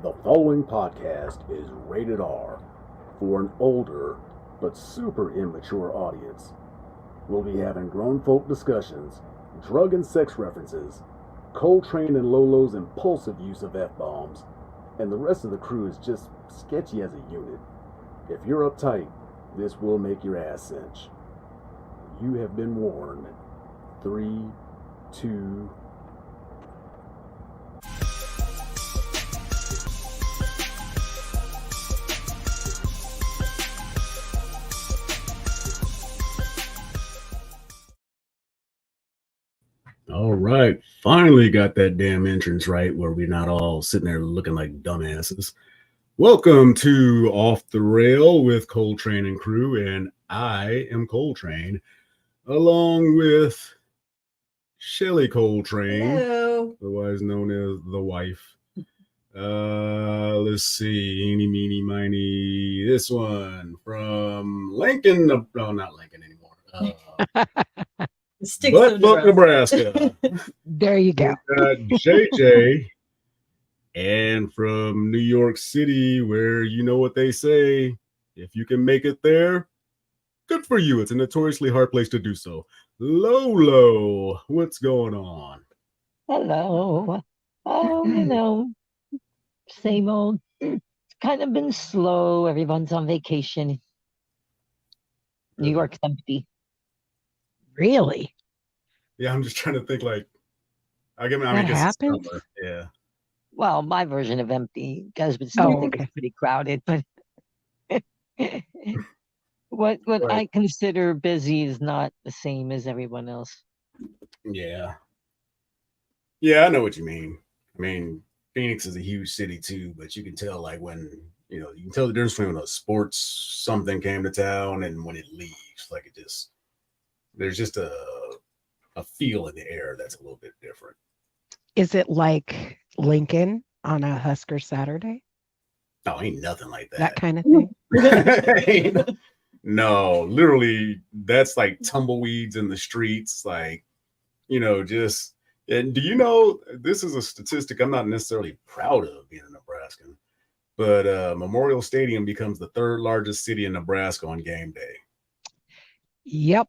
The following podcast is rated R for an older but super immature audience. We'll be having grown folk discussions, drug and sex references, Coletrane and Lolo's impulsive use of F-bombs, and the rest of the crew is just sketchy as a unit. If you're uptight, this will make your ass cinch. You have been warned. 3, 2, All right, finally got that damn entrance right where we're not all sitting there looking like dumbasses. Welcome to Off the Rail with Coletrane and crew, and I am Coletrane, along with Shelly Coletrane, Hello. otherwise known as the wife. Let's see, eeny, meeny, miny, this one from Lincoln, no, not Lincoln anymore. Butt Nebraska. There you go. JJ, and from New York City, where you know what they say, if you can make it there, good for you. It's a notoriously hard place to do so. Lolo, what's going on? Hello. Oh, same old. It's kind of been slow. Everyone's on vacation. New York's empty. Really? Yeah, I'm just trying to think like, I guess happens? it's summer. Yeah. Well, my version of empty, guys would still think it's pretty crowded, but what right. I consider busy is not the same as everyone else. Yeah. Yeah, I know what you mean. I mean, Phoenix is a huge city too, but you can tell like when, you can tell the difference between when a sports something came to town and when it leaves. Like it just, there's just a feel in the air that's a little bit different. Is it like Lincoln on a Husker Saturday? No, ain't nothing like that. That kind of thing? No, literally, that's like tumbleweeds in the streets. Like, just, and do you know, this is a statistic I'm not necessarily proud of being a Nebraskan, but Memorial Stadium becomes the third largest city in Nebraska on game day. Yep.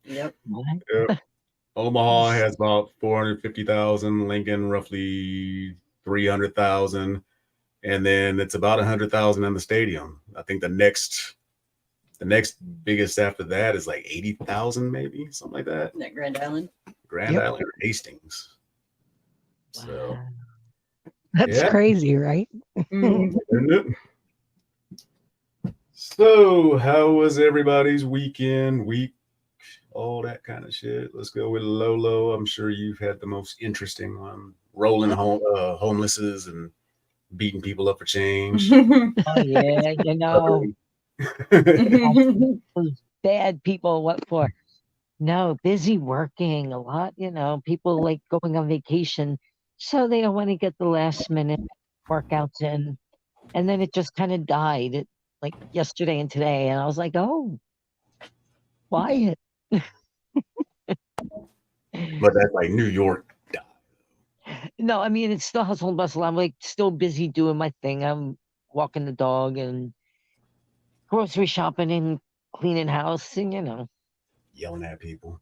Yep. Omaha has about 450,000, Lincoln roughly 300,000, and then it's about 100,000 in the stadium. I think the next biggest after that is like 80,000, maybe something like that. Isn't that Grand Island? Grand Island or Hastings. So that's crazy, right? Isn't it? So, how was everybody's weekend, week, all that kind of shit? Let's go with Lolo. I'm sure you've had the most interesting one. Rolling homelesses and beating people up for change. Oh, yeah, those bad people, what for? No, busy working a lot, people like going on vacation, so they don't want to get the last minute workouts in. And then it just kind of died. Like yesterday and today, and I was like, oh, quiet. But that's like New York. No, I mean, it's still hustle and bustle. I'm like still busy doing my thing. I'm walking the dog and grocery shopping and cleaning house and, Yelling at people.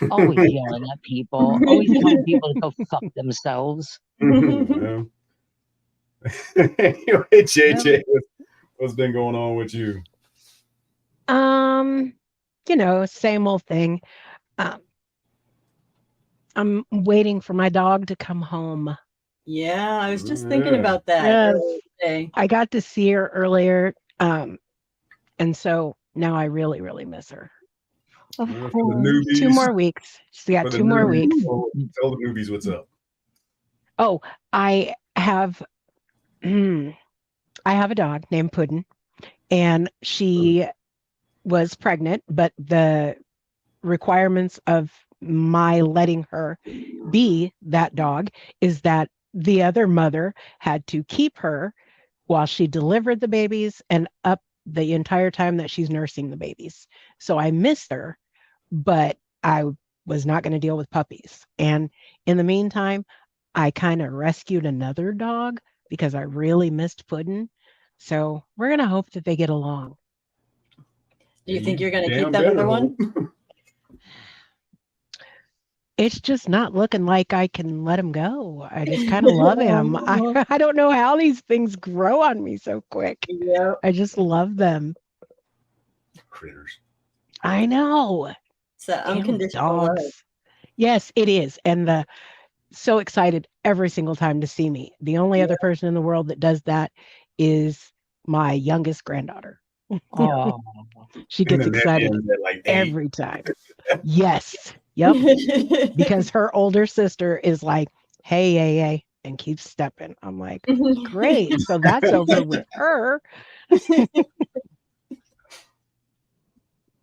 Always yelling at people. Always telling people to go fuck themselves. Anyway, JJ, what's been going on with you? Same old thing. I'm waiting for my dog to come home. Yeah, I was just thinking about that today. I got to see her earlier, and so now I really, really miss her. 2 more weeks. She's got 2 more weeks. Tell the newbies what's up. Oh, I have a dog named Puddin', and she was pregnant, but the requirements of my letting her be that dog is that the other mother had to keep her while she delivered the babies and up the entire time that she's nursing the babies. So I miss her, but I was not going to deal with puppies. And in the meantime, I kind of rescued another dog because I really missed Puddin'. So we're gonna hope that they get along. Do you think you're going to Damn keep that other better one? hope. It's just not looking like I can let him go. I just kind of love him. I don't know how these things grow on me so quick. Yeah. I just love them. Critters. I know. So Damn unconditional love. dogs. Yes, it is. And so excited every single time to see me. The only other person in the world that does that is my youngest granddaughter. Oh, She gets And then that excited ends at like 8. every time. Yes. Yep. Because her older sister is like, hey, hey, hey, and keeps stepping. I'm like, great. So that's over with her.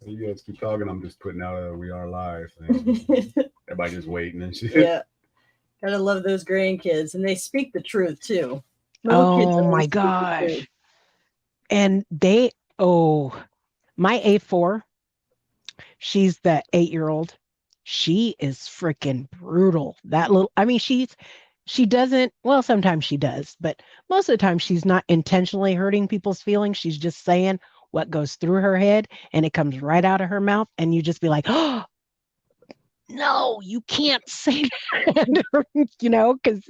You guys keep talking. I'm just putting out a We Are Live thing. Everybody just waiting and shit. Yeah. Gotta love those grandkids. And they speak the truth too. Little kids Oh always my speak the gosh. truth. And my A4, she's the 8-year-old. She is freaking brutal. She doesn't, well, sometimes she does, but most of the time she's not intentionally hurting people's feelings. She's just saying what goes through her head and it comes right out of her mouth. And you just be like, oh, no, you can't say that, because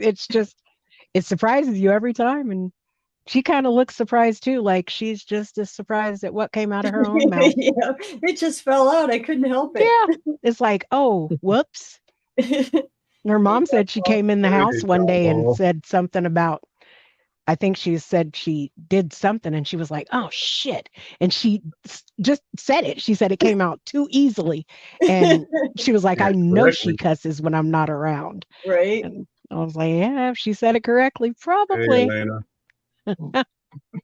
it surprises you every time. And she kind of looks surprised too, like she's just as surprised at what came out of her own mouth. Yeah, it just fell out. I couldn't help it. Yeah, it's like, oh, whoops. Her mom said she came in the house one day and said something about, I think she said she did something and she was like, oh, shit. And she just said it. She said it came out too easily. And she was like, I know she cusses when I'm not around. Right. And I was like, yeah, if she said it correctly, probably. Hey, Elena.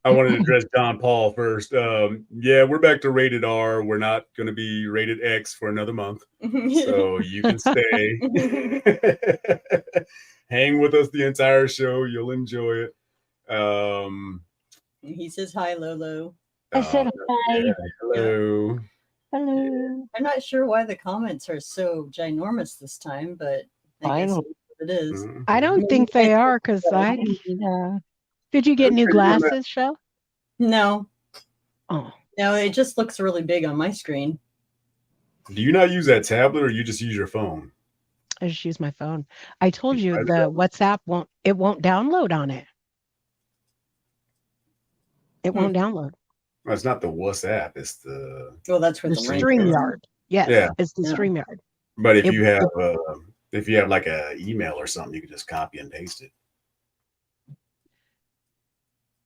I wanted to address John Paul first. Yeah, we're back to rated R. We're not going to be rated X for another month. So you can stay. Hang with us the entire show. You'll enjoy it. He says hi, Lolo. I said hi. Yeah, hello. Hello. I'm not sure why the comments are so ginormous this time, but I guess it is. I don't think they are because Did you get new glasses, Shell? No. Oh. No, it just looks really big on my screen. Do you not use that tablet or you just use your phone? I just use my phone. I told you the WhatsApp won't download on it. It won't download. Well, it's not the WhatsApp. It's the that's where the StreamYard. Yes, yeah, it's the StreamYard. But if you have like a email or something, you can just copy and paste it.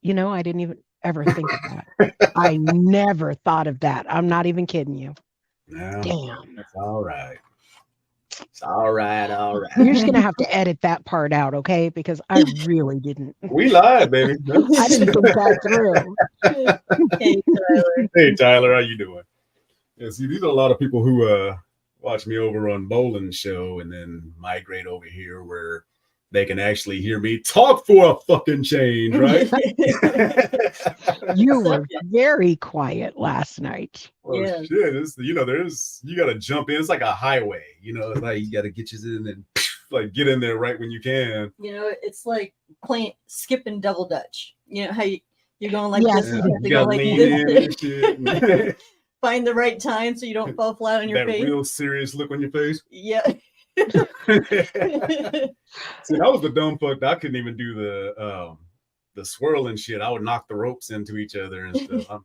I didn't even ever think of that. I never thought of that. I'm not even kidding you. No, damn. It's all right. It's all right. All right. You're just going to have to edit that part out, okay? Because I really didn't. We live, baby. I didn't think that through. Hey, Tyler. Hey, Tyler. How you doing? Yeah, see, these are a lot of people who watch me over on Boland's show and then migrate over here where they can actually hear me talk for a fucking change, right? You were very quiet last night. Well, shit, you got to jump in. It's like a highway, like you got to get you in and like get in there right when you can. It's like skipping double dutch. How you're going like Yes. this. You got to lean in and shit. Find the right time so you don't fall flat on your face. That real serious look on your face. Yeah. See, that was the dumb fuck. I couldn't even do the swirling shit. I would knock the ropes into each other and stuff.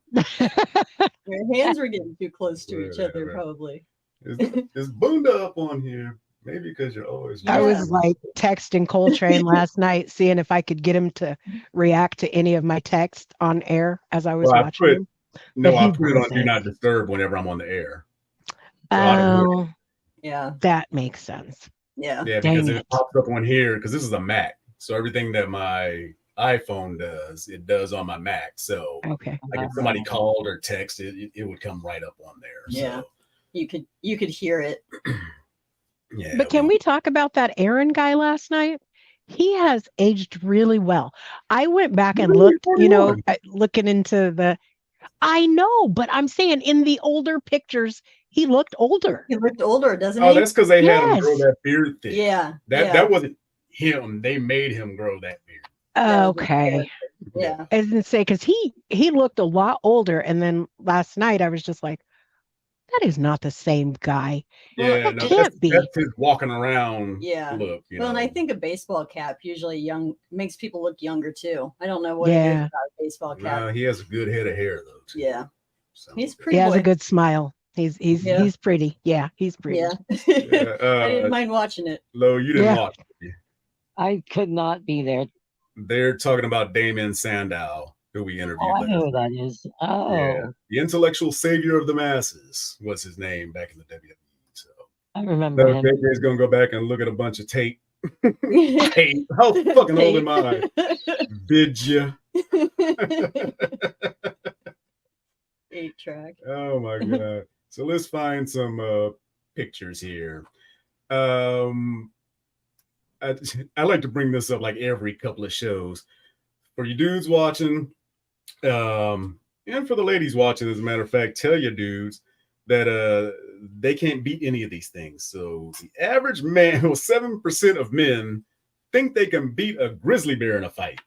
Your hands were getting too close to each other, probably. It's Bunda up on here. Maybe because you're always. I was like texting Coletrane last night, seeing if I could get him to react to any of my texts on air as I was watching him. No, I put it on Do Not Disturb whenever I'm on the air. Oh, yeah. That makes sense. Yeah. Yeah, because it pops up on here because this is a Mac. So everything that my iPhone does, it does on my Mac. So okay, like if somebody called or texted, it would come right up on there. Yeah. So. You could hear it. Yeah. But can we talk about that Aaron guy last night? He has aged really well. I went back and looked, looking into I know, but I'm saying in the older pictures, he looked older. He looked older, doesn't he? Oh, that's because they had him grow that beard thing. Yeah. That wasn't They made him grow that beard. Okay. Yeah. I was gonna say, because he looked a lot older, and then last night I was just like, that is not the same guy. Yeah, That no, can't be. that's his walking around Yeah. look. You Well, and know? I think a baseball cap usually makes people look younger too. I don't know what it is Yeah. about a baseball cap. He has a good head of hair though. Too. Yeah. So, He's He pretty. has a boy. good smile. He's Yeah. pretty. Yeah, he's pretty. Yeah. Yeah, I didn't mind watching it. Lo, you didn't Yeah. watch it. I could not be there. They're talking about Damien Sandow, who we interviewed. Oh, I know who that is. Oh, Yeah, the intellectual savior of the masses was his name back in the WWE. So I remember him. JJ's gonna go back and look at a bunch of tape. Tape. How fucking old am I? Vidya. 8-track. Oh my god. So let's find some pictures here. I like to bring this up like every couple of shows. For you dudes watching, and for the ladies watching, as a matter of fact, tell your dudes that they can't beat any of these things. So the average man, well, 7% of men think they can beat a grizzly bear in a fight.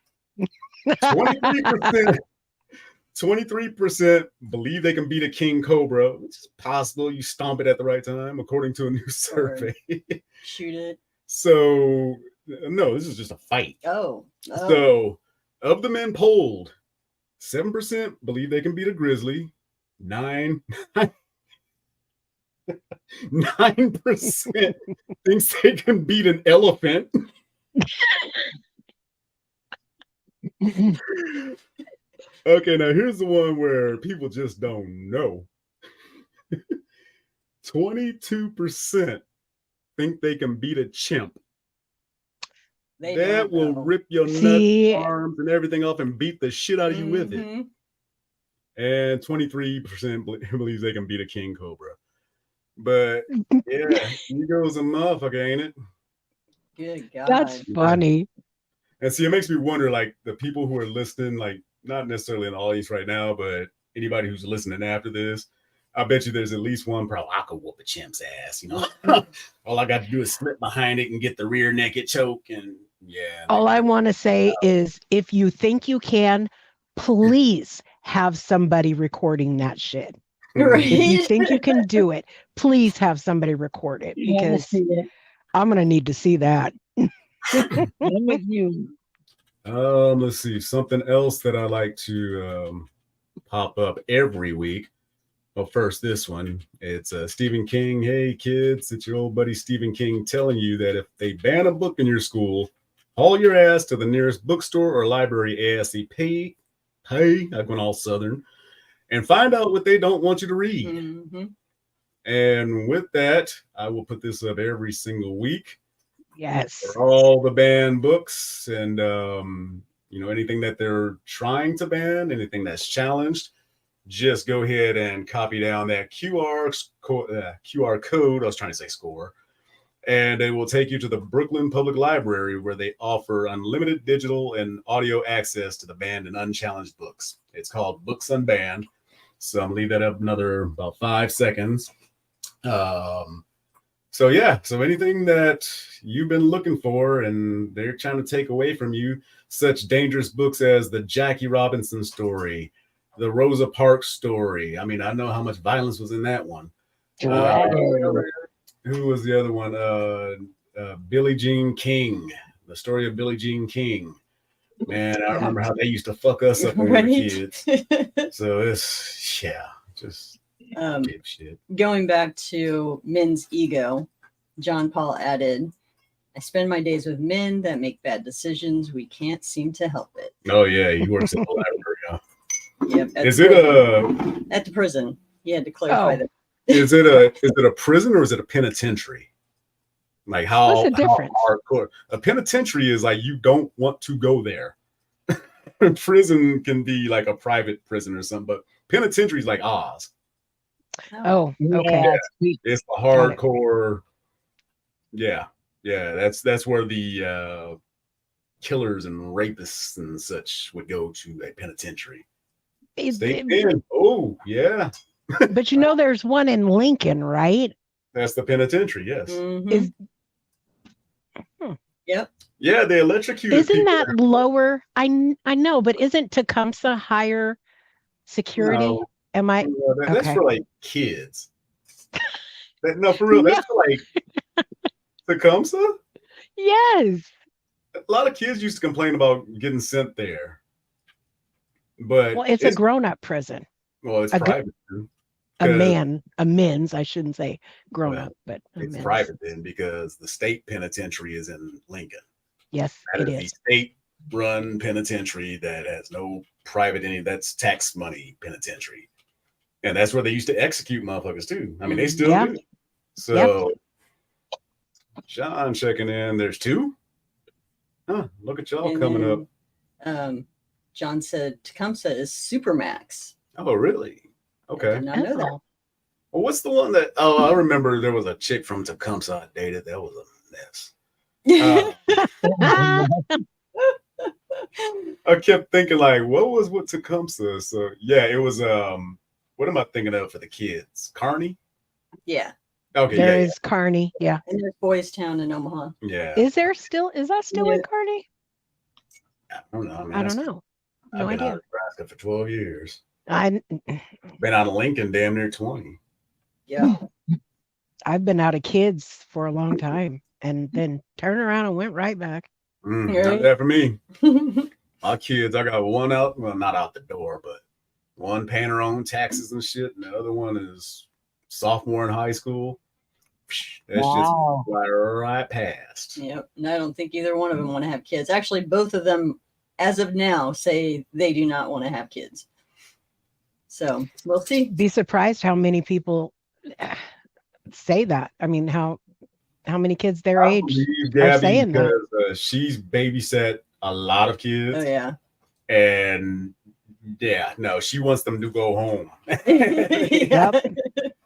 23% believe they can beat a king cobra, which is possible. You stomp it at the right time, according to a new survey. Shoot it. So, no, this is just a fight. Oh. So, of the men polled, 7% believe they can beat a grizzly. 9% thinks they can beat an elephant. Okay, now here's the one where people just don't know. 22% think they can beat a chimp. That will rip your nuts, arms, and everything off and beat the shit out of you with it. And 23% believes they can beat a king cobra. But yeah, ego's a motherfucker, ain't it? Good God. That's funny. And see, it makes me wonder, like, the people who are listening, like, not necessarily in the audience right now, but anybody who's listening after this, I bet you there's at least one probably, I could whoop a chimp's ass, you know. All I got to do is slip behind it and get the rear naked choke, and yeah. All I want to say is, if you think you can, please have somebody recording that shit. Right. If you think you can do it, please have somebody record it, because I'm gonna need to see that. I'm with you. Let's see, something else that I like to pop up every week. Well, first, this one. It's Stephen King. Hey, kids, it's your old buddy Stephen King telling you that if they ban a book in your school, haul your ass to the nearest bookstore or library ASAP. Hey, I've gone all Southern. And find out what they don't want you to read. Mm-hmm. And with that, I will put this up every single week. Yes. For all the banned books and, anything that they're trying to ban, anything that's challenged, just go ahead and copy down that QR code. I was trying to say score. And it will take you to the Brooklyn Public Library, where they offer unlimited digital and audio access to the banned and unchallenged books. It's called Books Unbanned. So I'm gonna leave that up another about 5 seconds. So anything that you've been looking for and they're trying to take away from you, such dangerous books as the Jackie Robinson story, the Rosa Parks story. I mean, I know how much violence was in that one. Who was the other one? Billie Jean King, the story of Billie Jean King. Man, I remember how they used to fuck us up when we were kids. So it's, just shit. Going back to men's ego, John Paul added, I spend my days with men that make bad decisions. We can't seem to help it. Oh, yeah, he works at the library, huh? Yep. At the prison? He had to clarify that. Is it a prison or is it a penitentiary? Like how hardcore? A penitentiary is like you don't want to go there. Prison can be like a private prison or something, but penitentiary is like Oz. Oh, okay. Yeah, it's the hardcore. Yeah. That's where the killers and rapists and such would go to a penitentiary. Oh, yeah. But there's one in Lincoln, right? That's the penitentiary, yes. Mm-hmm. Yep. Yeah, they electrocuted Isn't people. that lower? I know, but isn't Tecumseh higher security? No, Am I that's okay? for like kids. No, for real, No. that's for like Tecumseh. Yes. A lot of kids used to complain about getting sent there, but Well, it's a grown-up prison. it's a, private. a men's. I shouldn't say grown-up, but it's men's. private then because the state penitentiary is in Lincoln. Yes, That it is is. the state-run penitentiary that has no private that's tax money penitentiary. And that's where they used to execute motherfuckers too. I mean, they still do. So John checking in. There's 2. Huh, look at y'all coming up. John said Tecumseh is Supermax. Oh, really? Okay. I did not know that. Well, what's the one that? Oh, I remember there was a chick from Tecumseh I dated. That was a mess. I kept thinking like, what was with Tecumseh? So yeah, it was. What am I thinking of for the kids? Kearney. Yeah. Okay. There is Kearney. Yeah. And there's Boys Town in Omaha. Yeah. Is that still in Kearney? I don't know. I don't know. No I've been idea. out of Nebraska for 12 years. Been out of Lincoln damn near 20. Yeah. I've been out of kids for a long time and then turned around and went right back. Not that for me. My kids, I got one out, well, not out the door, but one paying her own taxes and shit, and the other one is sophomore in high school. That's just right past. Yep. And I don't think either one of them want to have kids. Actually, both of them, as of now, say they do not want to have kids. So we'll see. Be surprised how many people say that. I mean, how many kids their age are saying that? She's babysat a lot of kids. Oh yeah. And yeah, no, she wants them to go home. Yep.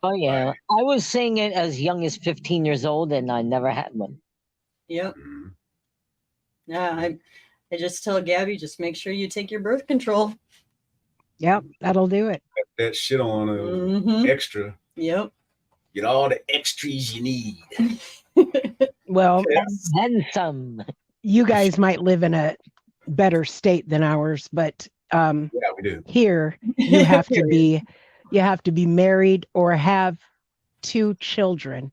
Oh yeah. I was saying it as young as 15 years old and I never had one. Yep. Yeah, I just tell Gabby, just make sure you take your birth control. Yep, that'll do it. That shit on extra. Yep. Get all the extras you need. Well, and some. You guys might live in a better state than ours, but yeah, we do. Here you have to be married or have 2 children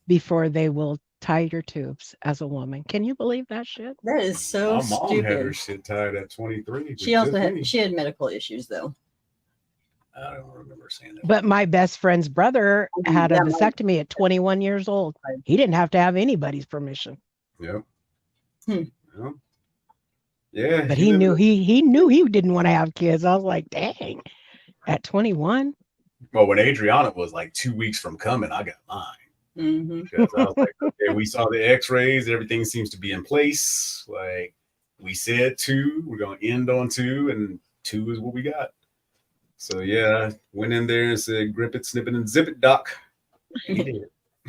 before they will tie your tubes as a woman. Can you believe that shit? That is so My mom stupid. had her shit tied at 23. She also had medical issues though. I don't remember saying that. But my best friend's brother had a vasectomy at 21 years old. He didn't have to have anybody's permission. Yep. Yeah. But he knew he didn't want to have kids. I was like, dang, at 21. Well, when Adriana was like 2 weeks from coming, I got mine. Because I was like, okay, we saw the x-rays, everything seems to be in place. Like we said 2, we're gonna end on 2, and 2 is what we got. So yeah, went in there and said, grip it, snip it, and zip it, doc. He did.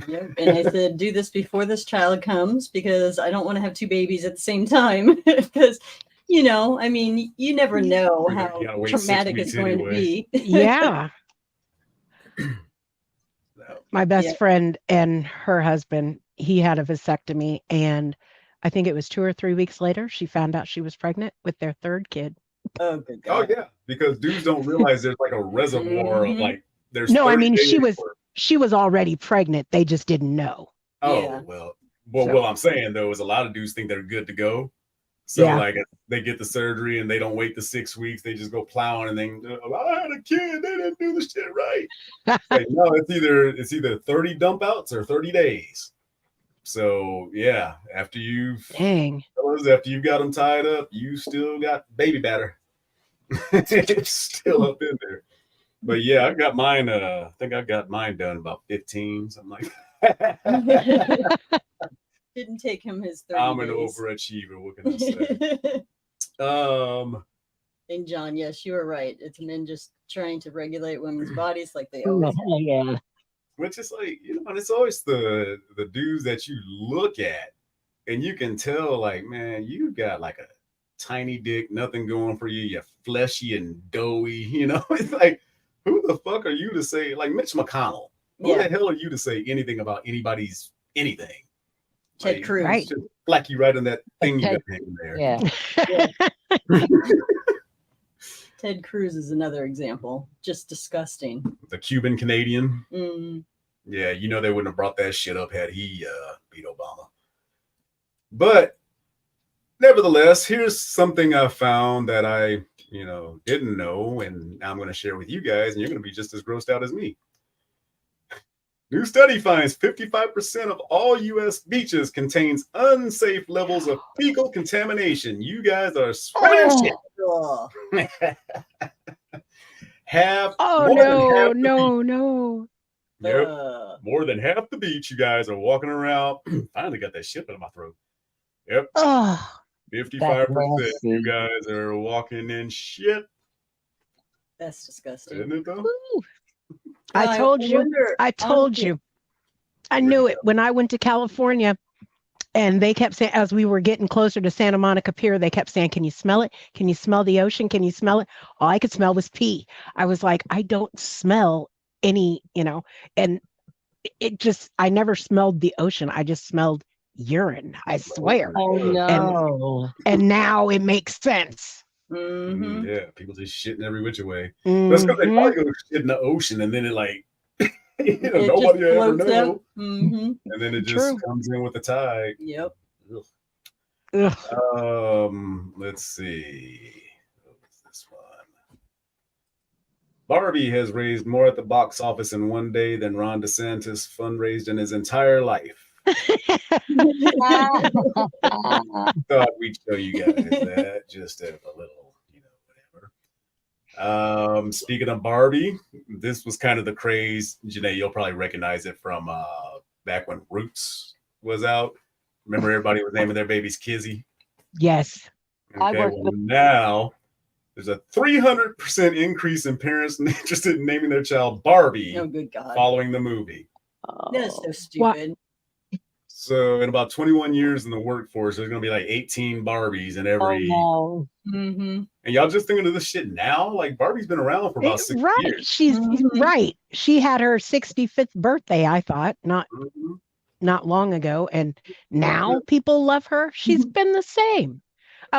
Yep. And I said, do this before this child comes because I don't want to have 2 babies at the same time. Because, I mean, you never know how traumatic it's going to be. Yeah. My best friend and her husband, he had a vasectomy, and I think it was 2 or 3 weeks later, she found out she was pregnant with their 3rd kid. Oh, good God. Oh yeah, because dudes don't realize there's like a reservoir of like there's. No, I mean she was already pregnant. They just didn't know. Oh yeah. Well, I'm saying though is a lot of dudes think they're good to go. So like if they get the surgery and they don't wait the 6 weeks, they just go plowing and then I had a kid, they didn't do the shit right. Like, no, it's either 30 dump outs or 30 days. So yeah, after you've got them tied up, you still got baby batter. It's still up in there. But yeah, I got mine. I think I got mine done about 15, something like that. Didn't take him his 30 I'm an days. overachiever. What can I say? And John, yes, you were right. It's men just trying to regulate women's bodies like they always have. Yeah. Which is like, and it's always the dudes that you look at and you can tell like, man, you got like a tiny dick, nothing going for you. You're fleshy and doughy, It's like, who the fuck are you to say, like Mitch McConnell? Who the hell are you to say anything about anybody's anything? Ted Cruz. Right. Just flack you right on that thing you Ted- got hanging there. Yeah. Ted Cruz is another example. Just disgusting. The Cuban Canadian. Mm. Yeah, you know they wouldn't have brought that shit up had he beat Obama. But nevertheless, here's something I found that I, didn't know, and I'm going to share with you guys, and you're going to be just as grossed out as me. New study finds 55% of all U.S. beaches contains unsafe levels of fecal contamination. You guys are swimming in shit. No. Yep. More than half the beach, you guys are walking around. Finally got that shit out of my throat. Yep. 55%. You guys are walking in shit. That's disgusting. Isn't it though? I told you. I knew it when I went to California, and they kept saying, as we were getting closer to Santa Monica Pier, they kept saying, "Can you smell it? Can you smell the ocean? Can you smell it?" All I could smell was pee. I was like, I don't smell any, and I never smelled the ocean. I just smelled urine. I swear. Oh no. And now it makes sense. Mm-hmm. Yeah, people just shitting every which way. That's because they probably go shit in the ocean, and then it like nobody will ever know. Mm-hmm. And then it just comes in with the tide. Yep. Ugh. Let's see. What was this one? Barbie has raised more at the box office in one day than Ron DeSantis fundraised in his entire life. Thought we'd show you guys that just as a little, whatever. Speaking of Barbie, this was kind of the craze. Janae, you'll probably recognize it from back when Roots was out. Remember, everybody was naming their babies Kizzy. Yes. Okay, now there's a 300% increase in parents interested in naming their child Barbie. Oh, good God. Following the movie. That is so stupid. So in about 21 years in the workforce, there's going to be like 18 Barbies in every. Oh, no. Mm-hmm. And y'all just thinking of this shit now? Like Barbie's been around for about 6 years. She's right. She had her 65th birthday, I thought, not long ago. And now people love her. She's been the same.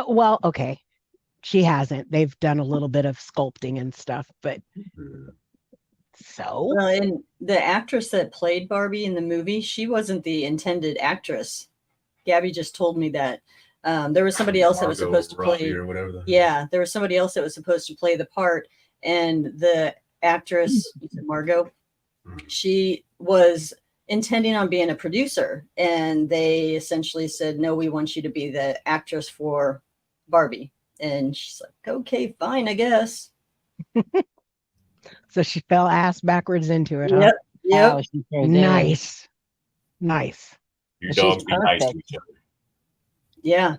Well, okay. She hasn't. They've done a little bit of sculpting and stuff, but so. Well, and the actress that played Barbie in the movie, she wasn't the intended actress. Gabby just told me that. There was somebody else that was supposed to play. Or whatever there was somebody else that was supposed to play the part, and the actress, Margot, she was intending on being a producer, and they essentially said, "No, we want you to be the actress for Barbie." And she's like, "Okay, fine, I guess." So she fell ass backwards into it. Huh? Yep. Nice. You dogs be nice to each other. Yeah.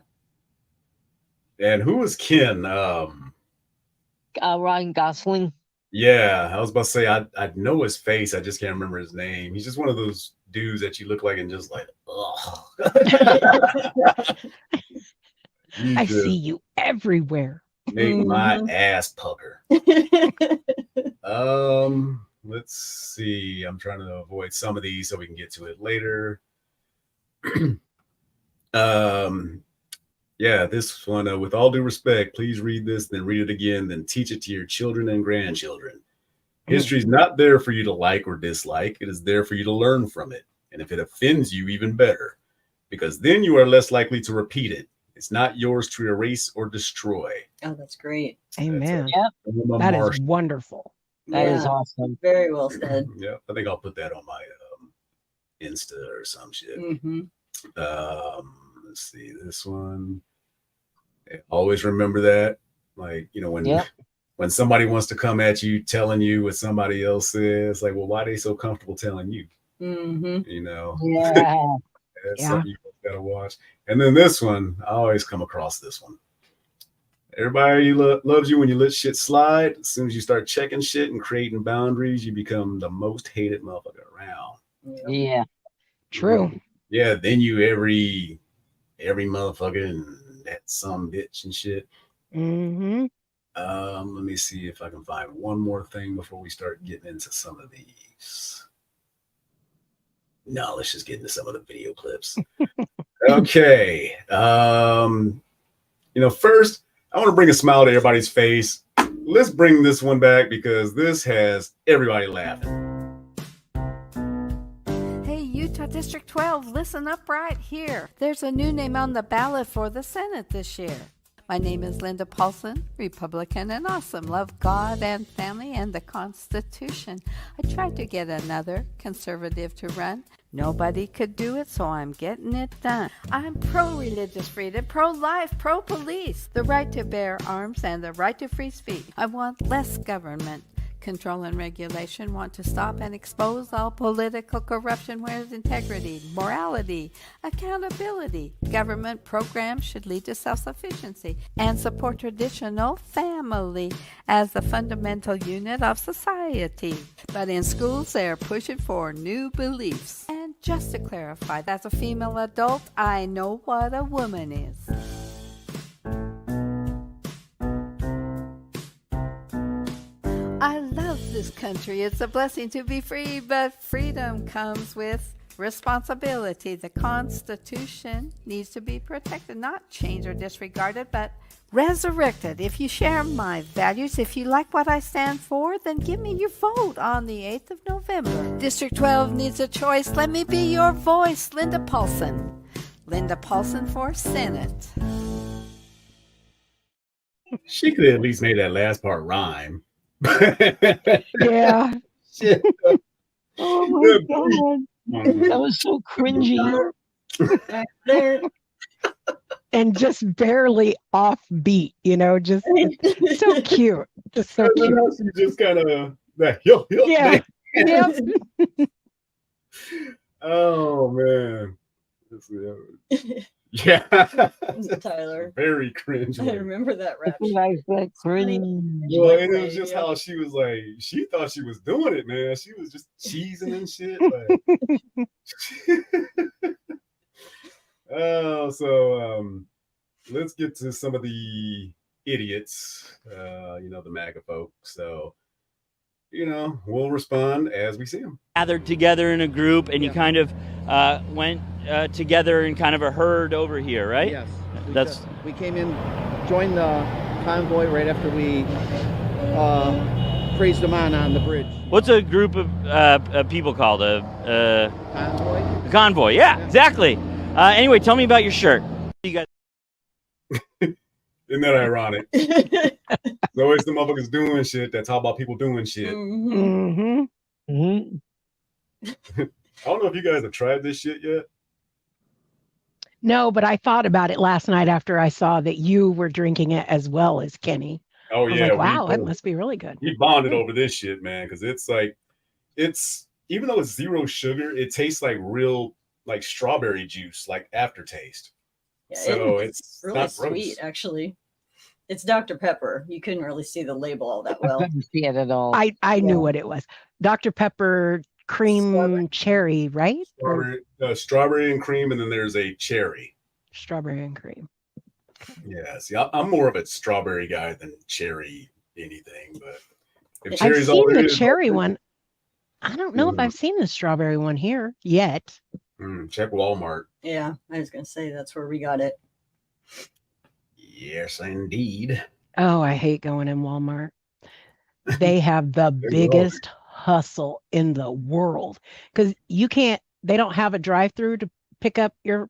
And who was Ken? Ryan Gosling. Yeah, I was about to say I know his face. I just can't remember his name. He's just one of those dudes that you look like and just like, ugh. I see you everywhere. Make my ass pucker. Let's see. I'm trying to avoid some of these so we can get to it later. Yeah, this one, with all due respect, please read this, then read it again, then teach it to your children and grandchildren. History is not there for you to like or dislike. It is there for you to learn from it. And if it offends you, even better, because then you are less likely to repeat it. It's not yours to erase or destroy. Oh, that's great. Amen. Yep. That is wonderful. That is awesome. Very well said. Yeah, I think I'll put that on my Insta or some shit. Let's see this one. Always remember that, like, when somebody wants to come at you telling you what somebody else says, like, well, why are they so comfortable telling you? That's something you gotta watch. And then this one, I always come across this one. Everybody loves you when you let shit slide. As soon as you start checking shit and creating boundaries, you become the most hated motherfucker around. Yeah. True. Yeah, then you every motherfucker and that some bitch and shit. Let me see if I can find one more thing before we start getting into some of these. No, let's just get into some of the video clips. Okay. First, I want to bring a smile to everybody's face. Let's bring this one back because this has everybody laughing. Hey, Utah District 12, listen up right here. There's a new name on the ballot for the Senate this year. My name is Linda Paulson, Republican and awesome. Love God and family and the Constitution. I tried to get another conservative to run. Nobody could do it, so I'm getting it done. I'm pro-religious freedom, pro-life, pro-police, the right to bear arms and the right to free speech. I want less government control and regulation, want to stop and expose all political corruption. Where's integrity, morality, accountability? Government programs should lead to self-sufficiency and support traditional family as the fundamental unit of society. But in schools, they're pushing for new beliefs. And just to clarify, as a female adult, I know what a woman is. I love this country. It's a blessing to be free, but freedom comes with responsibility. The Constitution needs to be protected, not changed or disregarded, but resurrected. If you share my values, if you like what I stand for, then give me your vote on the 8th of November. District 12 needs a choice. Let me be your voice. Linda Paulson. Linda Paulson for Senate. She could have at least made that last part rhyme. Yeah. Shit. Oh my God. That was so cringy. And just barely offbeat, just so cute. Just so cute. She just kind of that hill. Yeah. Yep. Oh man. Yeah. Tyler. Very cringe. I remember that rap. Like that cringe. Well, and it was just how she was like, she thought she was doing it, man. She was just cheesing and shit. Let's get to some of the idiots, the MAGA folks. So, we'll respond as we see them. Gathered together in a group, and you kind of went together in kind of a herd over here, right? Yes. We came in, joined the convoy right after we praised them on the bridge. What's a group of people called? Convoy? A convoy, yeah, exactly. Anyway, tell me about your shirt. You guys. Isn't that ironic? There's always the motherfuckers doing shit that talk about people doing shit. Mm-hmm. I don't know if you guys have tried this shit yet. No, but I thought about it last night after I saw that you were drinking it as well as Kenny. Oh, I was yeah. like, wow, it must be really good. We bonded over this shit, man, because it's even though it's zero sugar, it tastes like real like strawberry juice, like aftertaste. Yeah, so it's really not sweet, gross. Actually. It's Dr. Pepper. You couldn't really see the label all that well. I couldn't see it at all. I knew what it was. Dr. Pepper cream cherry, right? Strawberry and cream, and then there's a cherry. Strawberry and cream. Yeah, see, I'm more of a strawberry guy than cherry anything, but if I've cherry's seen all the it is, cherry one. I don't know if I've seen the strawberry one here yet. Check Walmart. Yeah, I was going to say that's where we got it. Yes, indeed. Oh, I hate going in Walmart. They have the biggest hustle in the world because they don't have a drive-through to pick up your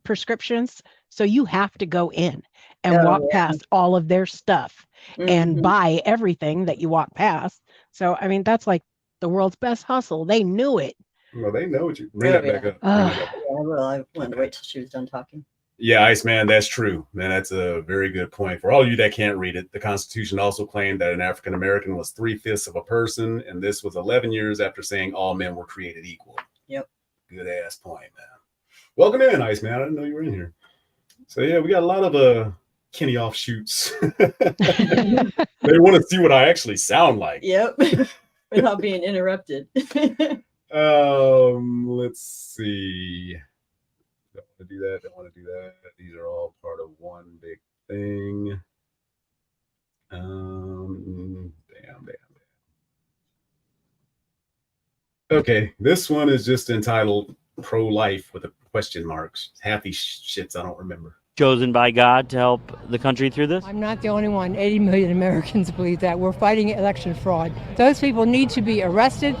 prescriptions. So you have to go in and walk past all of their stuff and buy everything that you walk past. So, I mean, that's like the world's best hustle. They knew it. Well, they know what you bring that back up. Well, I wanted to wait till she was done talking. Yeah, Iceman, that's true. Man, that's a very good point. For all of you that can't read it, the Constitution also claimed that an African American was 3/5 of a person, and this was 11 years after saying all men were created equal. Yep. Good ass point, man. Welcome in, Iceman. I didn't know you were in here. So yeah, we got a lot of Kenny offshoots. They want to see what I actually sound like. Yep. Without being interrupted. Let's see. Don't want to do that. Don't want to do that. These are all part of one big thing. Damn. Okay, this one is just entitled "Pro-Life" with a question marks. Half these shits I don't remember. Chosen by God to help the country through this? I'm not the only one. 80 million Americans believe that. We're fighting election fraud. Those people need to be arrested,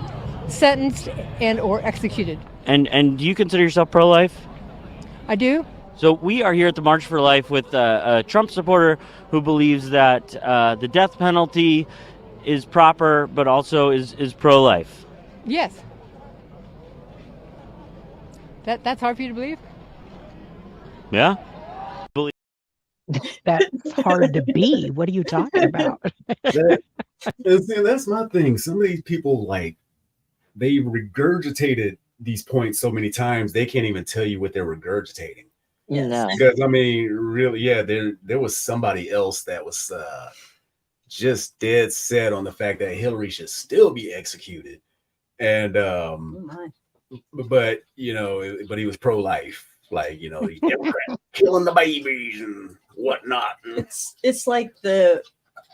sentenced, and or executed. And do you consider yourself pro-life? I do. So we are here at the March for Life with a Trump supporter who believes that the death penalty is proper, but also is pro-life. Yes. That's hard for you to believe? Yeah? That's hard to be. What are you talking about? That's my thing. Some of these people, like, they regurgitated these points so many times, they can't even tell you what they're regurgitating. No. Because, I mean, really, yeah, there was somebody else that was just dead set on the fact that Hillary should still be executed. And, but, you know, but he was pro-life. Like, you know, these Democrats killing the babies and whatnot. It's like the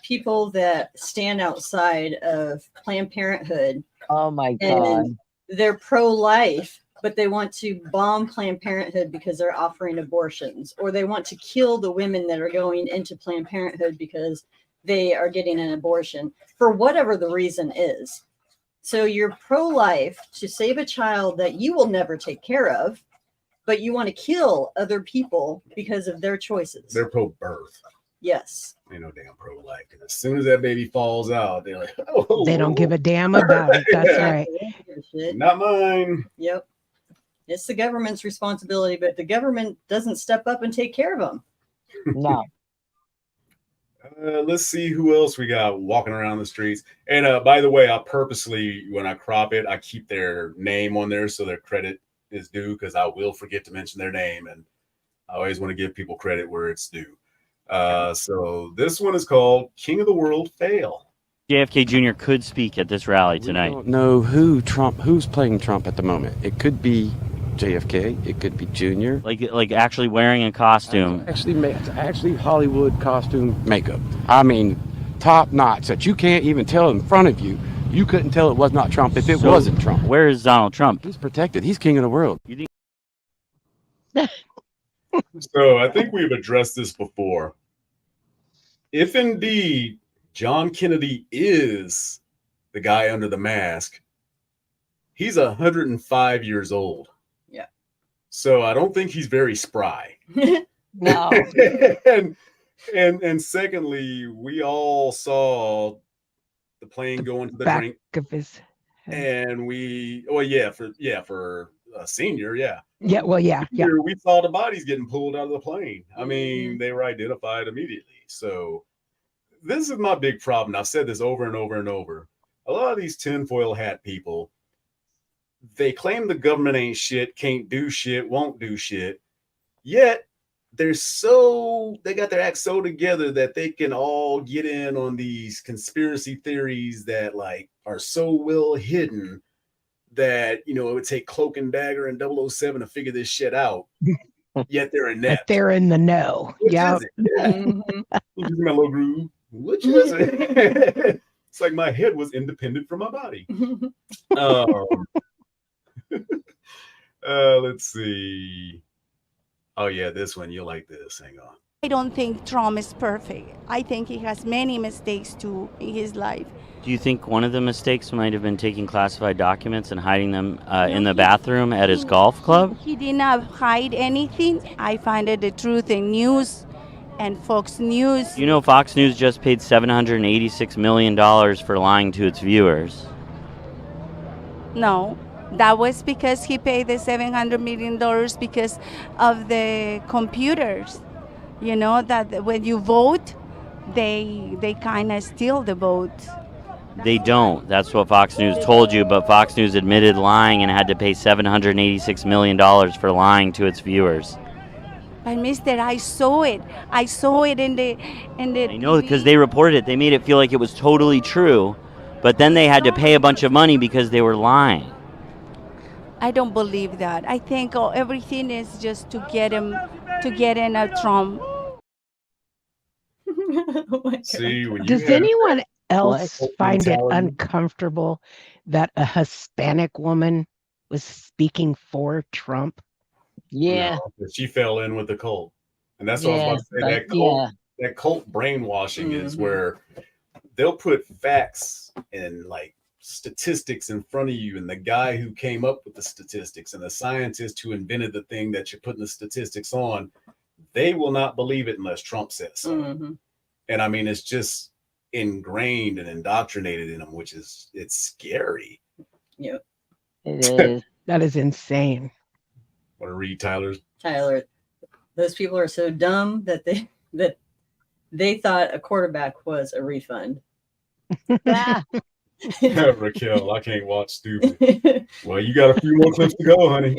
people that stand outside of Planned Parenthood. Oh my God. And they're pro-life, but they want to bomb Planned Parenthood because they're offering abortions, or they want to kill the women that are going into Planned Parenthood because they are getting an abortion, for whatever the reason is. So you're pro-life to save a child that you will never take care of, but you want to kill other people because of their choices. They're pro-birth. Yes. They know damn pro-life. Because as soon as that baby falls out, they're like, oh. They don't give a damn about it. That's right. Not mine. Yep. It's the government's responsibility, but the government doesn't step up and take care of them. No. Let's see who else we got walking around the streets. And by the way, I purposely, when I crop it, I keep their name on there so their credit is due, because I will forget to mention their name, and I always want to give people credit where it's due. So this one is called King of the World Fail. JFK Jr. could speak at this rally tonight. We don't know who's playing Trump at the moment. It could be JFK. It could be Jr. Like actually wearing a costume. Actually Hollywood costume makeup. I mean, top notch that you can't even tell in front of you. You couldn't tell it was not Trump if it wasn't Trump. Where is Donald Trump? He's protected. He's king of the world. So I think we've addressed this before. If indeed John Kennedy is the guy under the mask, he's 105 years old. Yeah. So I don't think he's very spry. No. and secondly, we all saw the plane go into the Back drink, of his head. and for a senior, yeah. Yeah, well, yeah. We saw the bodies getting pulled out of the plane. I mean, they were identified immediately. So this is my big problem. I've said this over and over and over. A lot of these tinfoil hat people, they claim the government ain't shit, can't do shit, won't do shit. Yet they got their act so together that they can all get in on these conspiracy theories that like are so well hidden that, you know, it would take Cloak and Dagger and 007 to figure this shit out. Yet they're inept. They're in the know. Yeah. Which is my little groove. Which is it? It's like my head was independent from my body. Let's see. Oh yeah, this one, you'll like this. Hang on. I don't think Trump is perfect. I think he has many mistakes too in his life. Do you think one of the mistakes might have been taking classified documents and hiding them in the bathroom at his golf club? He did not hide anything. I find it the truth in news and Fox News. You know, Fox News just paid $786 million for lying to its viewers. No, that was because he paid the $700 million because of the computers. You know, that when you vote, they kind of steal the vote. They don't. That's what Fox News told you, but Fox News admitted lying and had to pay $786 million for lying to its viewers. But mister, I saw it. I saw it in the I know, because they reported it. They made it feel like it was totally true, but then they had to pay a bunch of money because they were lying. I don't believe that. I think everything is just to get in a Trump. Oh See, when you Does have anyone else black find it mentality. uncomfortable that a Hispanic woman was speaking for Trump? Yeah. That she fell in with the cult. And that's what I was about to say. That cult brainwashing is where they'll put facts and like statistics in front of you, and the guy who came up with the statistics and the scientist who invented the thing that you're putting the statistics on, they will not believe it unless Trump says so. And I mean, it's just ingrained and indoctrinated in them, which is, it's scary. Yep. It is. That is insane. Want to read Tyler's? Tyler, those people are so dumb that they thought a quarterback was a refund. Raquel, I can't watch stupid. Well, you got a few more clips to go, honey.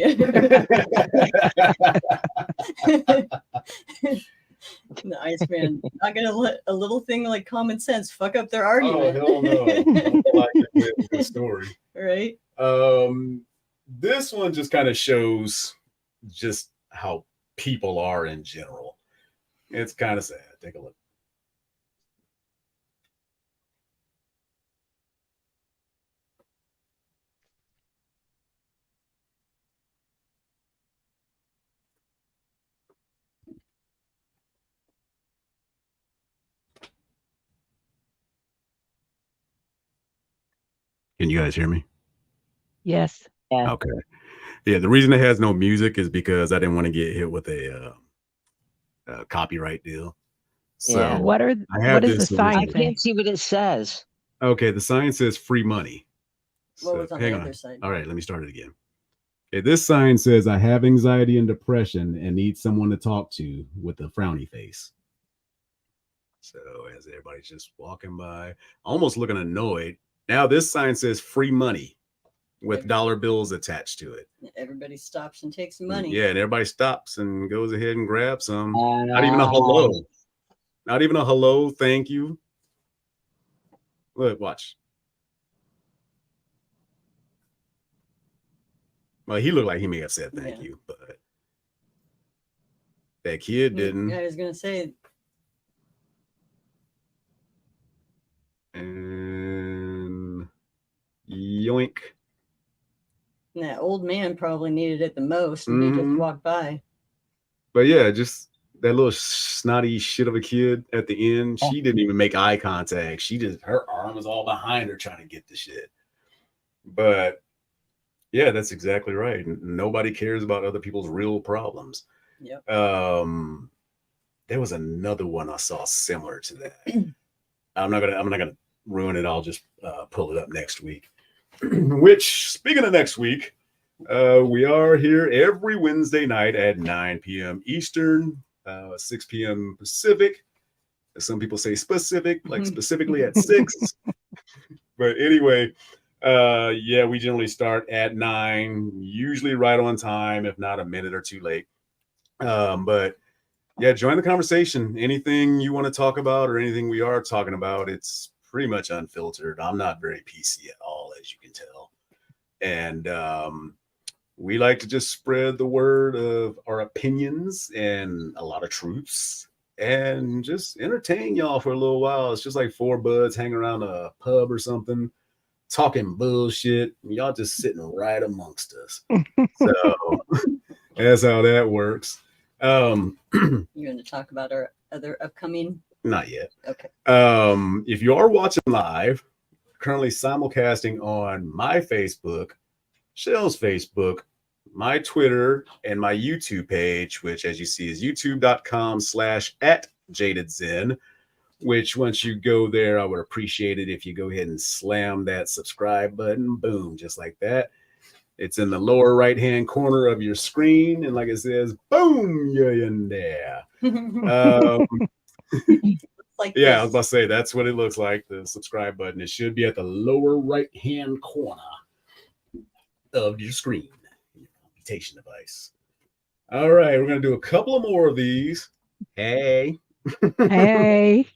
The Iceman not gonna let a little thing like common sense fuck up their argument. Oh hell no! I like the story, right? This one just kind of shows just how people are in general. It's kind of sad. Take a look. Can you guys hear me? Yes. Yeah. Okay. Yeah, the reason it has no music is because I didn't want to get hit with a copyright deal. So Yeah. What is the sign? I can't see what it says. Okay, the sign says free money. What was on hang the on. other side? All right, let me start it again. Okay, this sign says I have anxiety and depression and need someone to talk to with a frowny face. So as everybody's just walking by, almost looking annoyed. Now this sign says free money with dollar bills attached to it. Everybody stops and takes some money. Yeah, and everybody stops and goes ahead and grabs some. Not even a hello. Not even a hello, thank you. Look, watch. Well, he looked like he may have said thank you, but that kid didn't. I was gonna say. And yoink. And that old man probably needed it the most, and he just walked by. But yeah, just that little snotty shit of a kid at the end. She didn't even make eye contact. She just, her arm was all behind her trying to get the shit. But yeah, that's exactly right. Nobody cares about other people's real problems. Yep. There was another one I saw similar to that. I'm not gonna ruin it. I'll just pull it up next week. Which, speaking of next week, we are here every Wednesday night at 9 p.m. Eastern, 6 p.m. Pacific. Some people say specific, like specifically at 6. But anyway, yeah, we generally start at 9, usually right on time, if not a minute or two late. But yeah, join the conversation. Anything you want to talk about or anything we are talking about, it's pretty much unfiltered. I'm not very PC at all, as you can tell. And we like to just spread the word of our opinions and a lot of truths and just entertain y'all for a little while. It's just like 4 buds hanging around a pub or something, talking bullshit. Y'all just sitting right amongst us. So that's how that works. You want to talk about our other upcoming? Not yet. Okay. If you are watching live, currently simulcasting on my Facebook, Shell's Facebook, my Twitter, and my YouTube page, which as you see is youtube.com/@JadedZen, which once you go there, I would appreciate it if you go ahead and slam that subscribe button. Boom, just like that. It's in the lower right-hand corner of your screen. And like it says, boom, you're in there. Like yeah, I was about to say, that's what it looks like, the subscribe button. It should be at the lower right-hand corner of your screen, your computation device. All right, we're going to do a couple of more of these. Hey. Hey.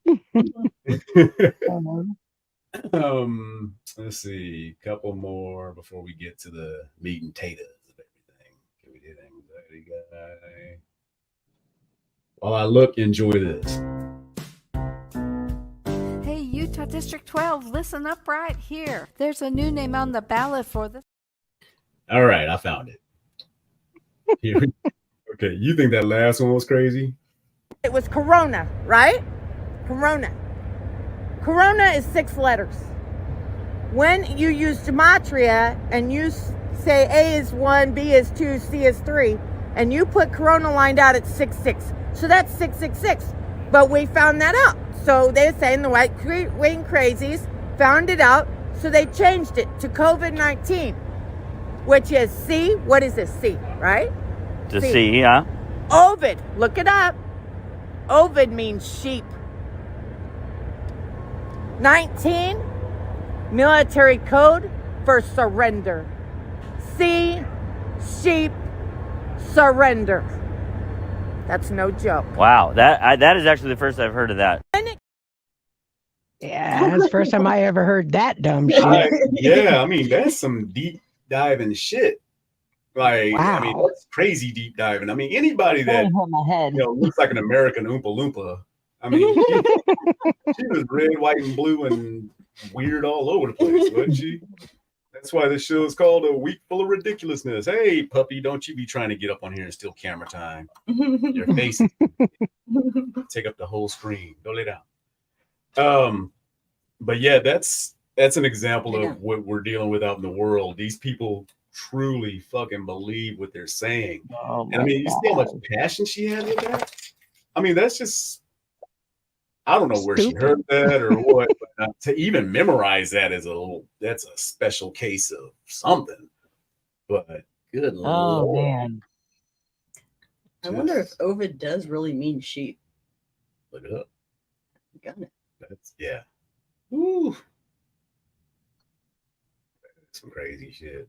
Let's see, a couple more before we get to the meat and potatoes of everything. Can we get anxiety guy? While I look, enjoy this. Hey, Utah District 12, listen up right here. There's a new name on the ballot for the... All right, I found it. Okay, you think that last one was crazy? It was Corona, right? Corona. Corona is 6 letters. When you use gematria and you say A is 1, B is 2, C is 3, and you put Corona lined out at 666. So that's 666. But we found that out. So they're saying the white wing crazies found it out. So they changed it to COVID-19, which is C. What is this? C, right? To see, yeah. Ovid. Look it up. Ovid means sheep. 19, military code for surrender. C, sheep, surrender. That's no joke. Wow, that is actually the first I've heard of that. Yeah, that's the first time I ever heard that dumb shit. Yeah, I mean, that's some deep diving shit. Like, Wow. I mean, that's crazy deep diving. I mean, anybody that looks like an American Oompa Loompa. I mean, she was red, white, and blue, and weird all over the place, wasn't she? That's why this show is called A Week Full of Ridiculousness. Hey, puppy, don't you be trying to get up on here and steal camera time. Your face take up the whole screen. Go lay down. But yeah, that's an example of what we're dealing with out in the world. These people truly fucking believe what they're saying. And I mean, you see how much passion she had with that? I mean, that's just, I don't know where she heard that or what, but to even memorize that is that's a special case of something. But good Lord. Man. I wonder if Ovid does really mean sheep. Look it up. Got it. That's, yeah. Ooh. That's some crazy shit.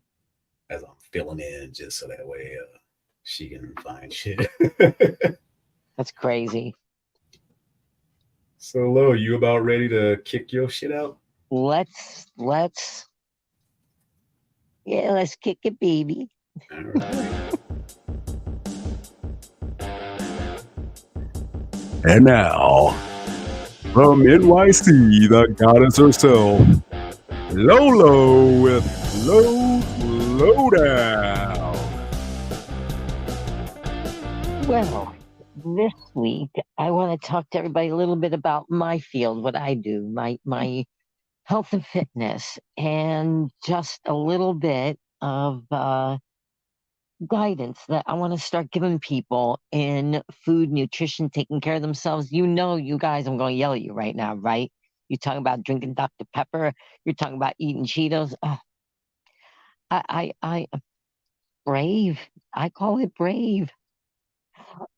As I'm filling in just so that way she can find shit. That's crazy. So, Lo, you about ready to kick your shit out? Let's kick it, baby. All right. And now, from NYC, the goddess herself, Lolo with Lowdown. Well, this week I want to talk to everybody a little bit about my field, what I do, my health and fitness, and just a little bit of guidance that I want to start giving people in food, nutrition, taking care of themselves. You know, you guys, I'm going to yell at you right now, right? You're talking about drinking Dr. Pepper. You're talking about eating Cheetos. I brave. I call it brave.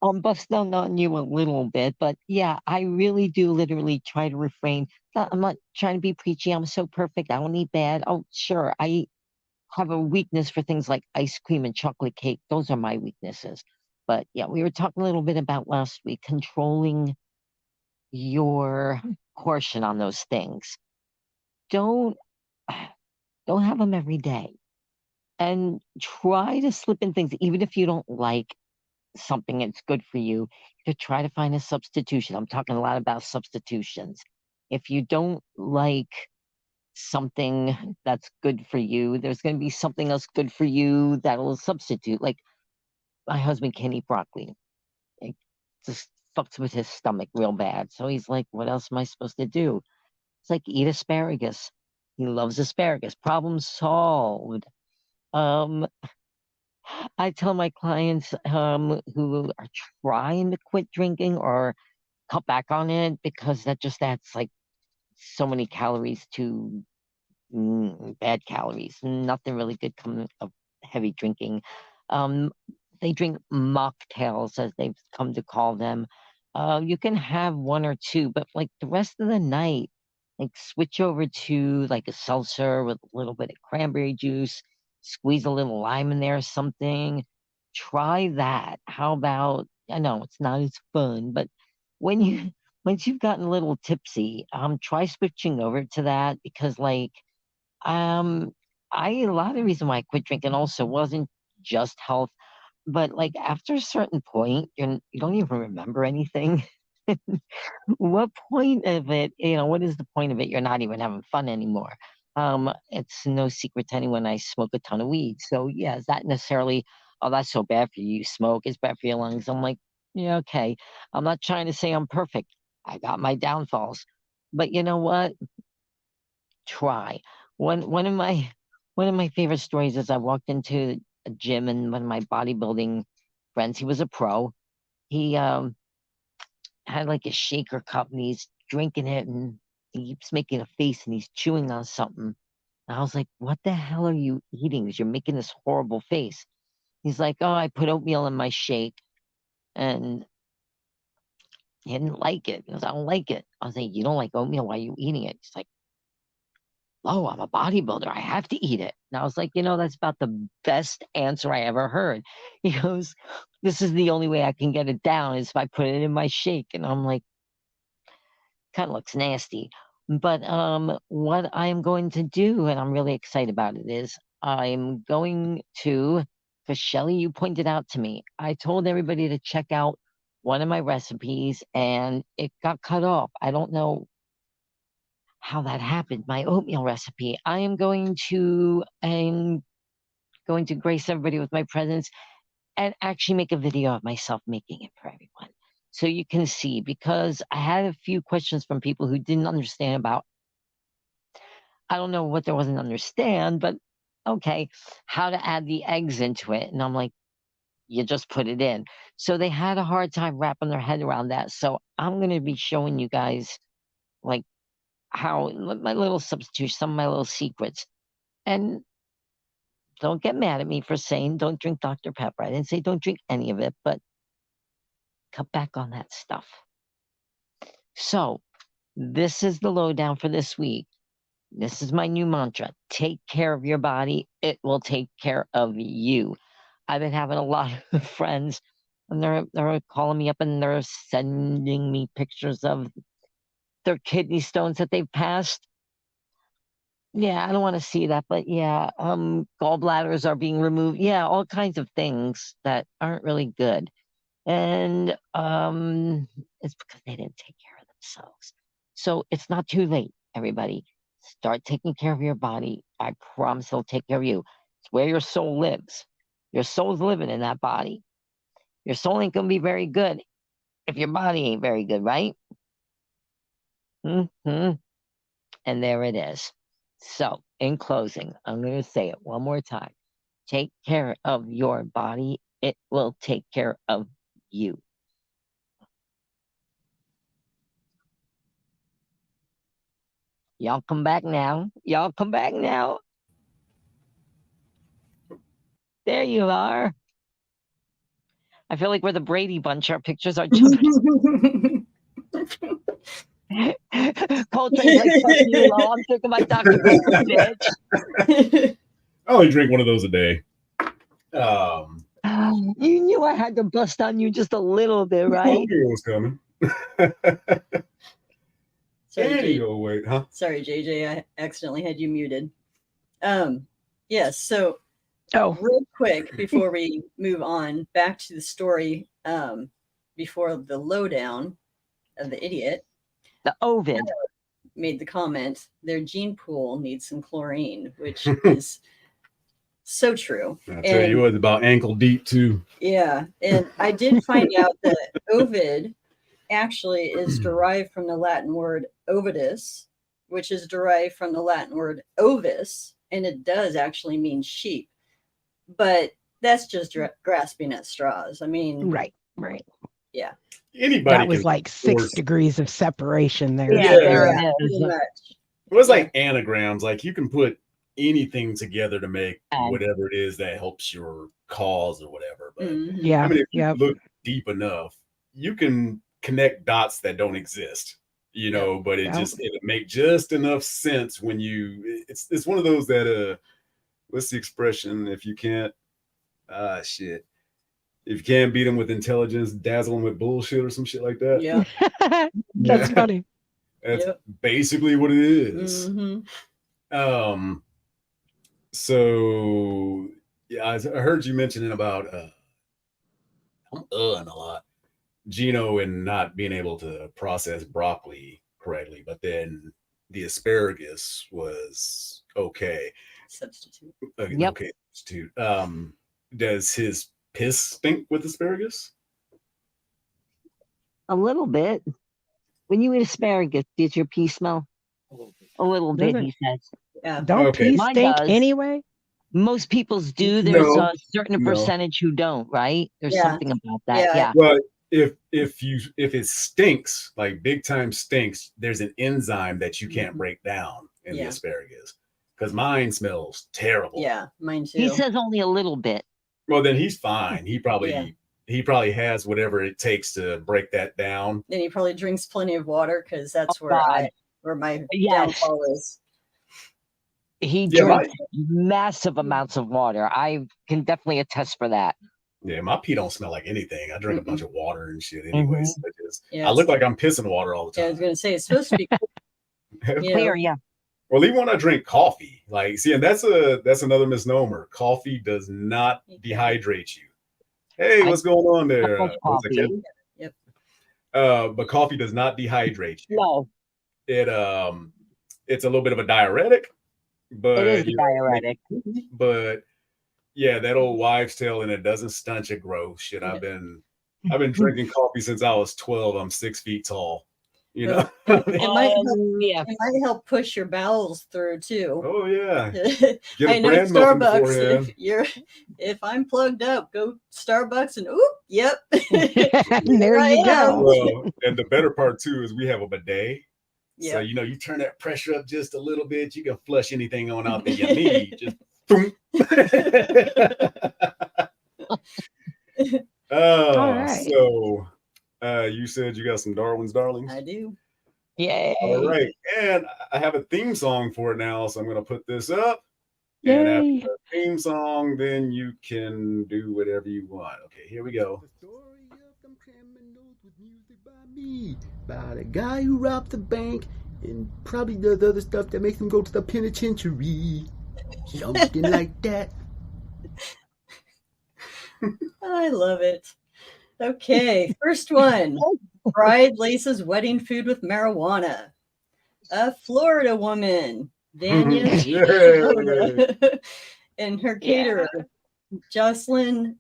I'm busting on you a little bit, but yeah, I really do literally try to refrain. I'm not trying to be preachy. I'm so perfect. I don't eat bad. Oh, sure. I have a weakness for things like ice cream and chocolate cake. Those are my weaknesses. But yeah, we were talking a little bit about last week, controlling your portion on those things. Don't have them every day. And try to slip in things, even if you don't like something that's good for you, to try to find a substitution. I'm talking a lot about substitutions. If you don't like something that's good for you, there's going to be something else good for you that'll substitute. Like, my husband can't eat broccoli. It just fucks with his stomach real bad. So he's like, what else am I supposed to do? It's like, eat asparagus. He loves asparagus. Problem solved. I tell my clients who are trying to quit drinking or cut back on it, because that just adds like so many calories to bad calories. Nothing really good coming of heavy drinking. They drink mocktails, as they've come to call them. You can have one or two, but like the rest of the night, like switch over to like a seltzer with a little bit of cranberry juice, squeeze a little lime in there or something. Try that. How about, I know it's not as fun, but once you've gotten a little tipsy, try switching over to that, because like a lot of the reason why I quit drinking also wasn't just health, but like after a certain point, you don't even remember anything. What point of it, what is the point of it? You're not even having fun anymore. It's no secret to anyone I smoke a ton of weed. So yeah, is that necessarily oh, that's so bad for you. You smoke, it's bad for your lungs. I'm like, yeah, okay. I'm not trying to say I'm perfect. I got my downfalls. But you know what? Try. One of my favorite stories is I walked into a gym and one of my bodybuilding friends, he was a pro. He had like a shaker cup and he's drinking it and he keeps making a face and he's chewing on something. And I was like, what the hell are you eating? 'Cause you're making this horrible face. He's like, oh, I put oatmeal in my shake and he didn't like it. He goes, I don't like it. I was like, you don't like oatmeal? Why are you eating it? He's like, oh, I'm a bodybuilder. I have to eat it. And I was like, that's about the best answer I ever heard. He goes, this is the only way I can get it down is if I put it in my shake. And I'm like, kind of looks nasty. But what I'm going to do, and I'm really excited about it, is I'm going to, because Shelly, you pointed out to me, I told everybody to check out one of my recipes and it got cut off. I don't know how that happened. My oatmeal recipe. I'm going to grace everybody with my presence and actually make a video of myself making it for everyone. So you can see, because I had a few questions from people who didn't understand about, I don't know what there wasn't understand, but okay, how to add the eggs into it. And I'm like, you just put it in. So they had a hard time wrapping their head around that. So I'm going to be showing you guys like how my little substitution, some of my little secrets. And don't get mad at me for saying don't drink Dr. Pepper. I didn't say don't drink any of it, but cut back on that stuff. So this is the lowdown for this week. This is my new mantra. Take care of your body. It will take care of you. I've been having a lot of friends and they're calling me up and they're sending me pictures of their kidney stones that they've passed. Yeah, I don't want to see that, but yeah, gallbladders are being removed. Yeah, all kinds of things that aren't really good. And it's because they didn't take care of themselves. So it's not too late, everybody. Start taking care of your body. I promise it'll take care of you. It's where your soul lives. Your soul's living in that body. Your soul ain't gonna be very good if your body ain't very good, right? And there it is. So, in closing, I'm going to say it one more time. Take care of your body. It will take care of you. Y'all come back now. Y'all come back now. There you are. I feel like we're the Brady Bunch. Our pictures are jumping. Coletrane's like, fuck you, Lo. I'm drinking my Dr. Pepper, bitch. I only drink one of those a day. You knew I had to bust on you just a little bit, right? I knew it was coming. Sorry, JJ, I accidentally had you muted. Yes, so real quick before we move on back to the story, before the lowdown of the idiot, the Ovid made the comment their gene pool needs some chlorine, which is so true. I'll tell you what, it's about ankle deep too. Yeah, and I did find out that Ovid actually is derived from the Latin word ovidus, which is derived from the Latin word ovis, and it does actually mean sheep. But that's just grasping at straws. I mean, right. Yeah. Anybody that was like 6 degrees of separation there. Yeah, there it is. It was like anagrams. Like you can put anything together to make whatever it is that helps your cause or whatever. But yeah, I mean, if you look deep enough, you can connect dots that don't exist, but it make just enough sense when it's one of those that what's the expression? If you can't if you can't beat them with intelligence, dazzle them with bullshit or some shit like that. Yeah. That's funny. That's basically what it is. So yeah, I heard you mentioning about I'm a lot. Gino and not being able to process broccoli correctly, but then the asparagus was okay. Substitute. Okay, substitute. does his piss stink with asparagus? A little bit. When you eat asparagus, does your pee smell? A little bit, Doesn't- he says. Yeah. Don't Okay. peas Mine stink does. anyway? Most people's do. There's No, a certain no. percentage who don't, right? There's Yeah. something about that. Yeah. Yeah. But if it stinks, like big time stinks, there's an enzyme that you can't break down in the Yeah. asparagus. Because mine smells terrible. Yeah, mine too. He says only a little bit. Well, then he's fine. He probably Yeah. has whatever it takes to break that down. And he probably drinks plenty of water because that's Oh, where God. where my Yes. downfall is. He Yeah, drinks massive amounts of water. I can definitely attest for that. Yeah, my pee don't smell like anything. I drink a bunch of water and shit anyways. Yeah, I look like I'm pissing water all the Yeah, I time. was gonna say it's supposed to be you Clear, know, yeah. Well, even when I drink coffee, like, see, and that's another misnomer. Coffee does not dehydrate you. Hey, what's going on there? love What's that, coffee. kid? Yep. But coffee does not dehydrate you. No, It's a little bit of a diuretic, but it is a you know, diuretic. but yeah, that old wives' tale, and it doesn't stunt your growth. Shit, I've been drinking coffee since I was 12. I'm 6 feet tall. You know. It might help, Yeah. it might help push your bowels through too. Oh yeah. Get I a know brand muffin Starbucks. beforehand. If I'm plugged up, go Starbucks and oop, yep. There I you am. go. Well, and the better part too is we have a bidet. So Yeah. you know, you turn that pressure up just a little bit, you can flush anything on out that you need. Just boom. All right. So you said you got some Darwin's Darlings. I do. Yay. All right, and I have a theme song for it now, so I'm going to put this up. And after Yay. the theme song, then you can do whatever you want. Okay, here we go. The story of some criminals with music by me, about a guy who robbed the bank and probably does other stuff that makes him go to the penitentiary. Something like that. I love it. Okay, first one. Bride laces wedding food with marijuana. A Florida woman, Dania, Yay. and her caterer, Jocelyn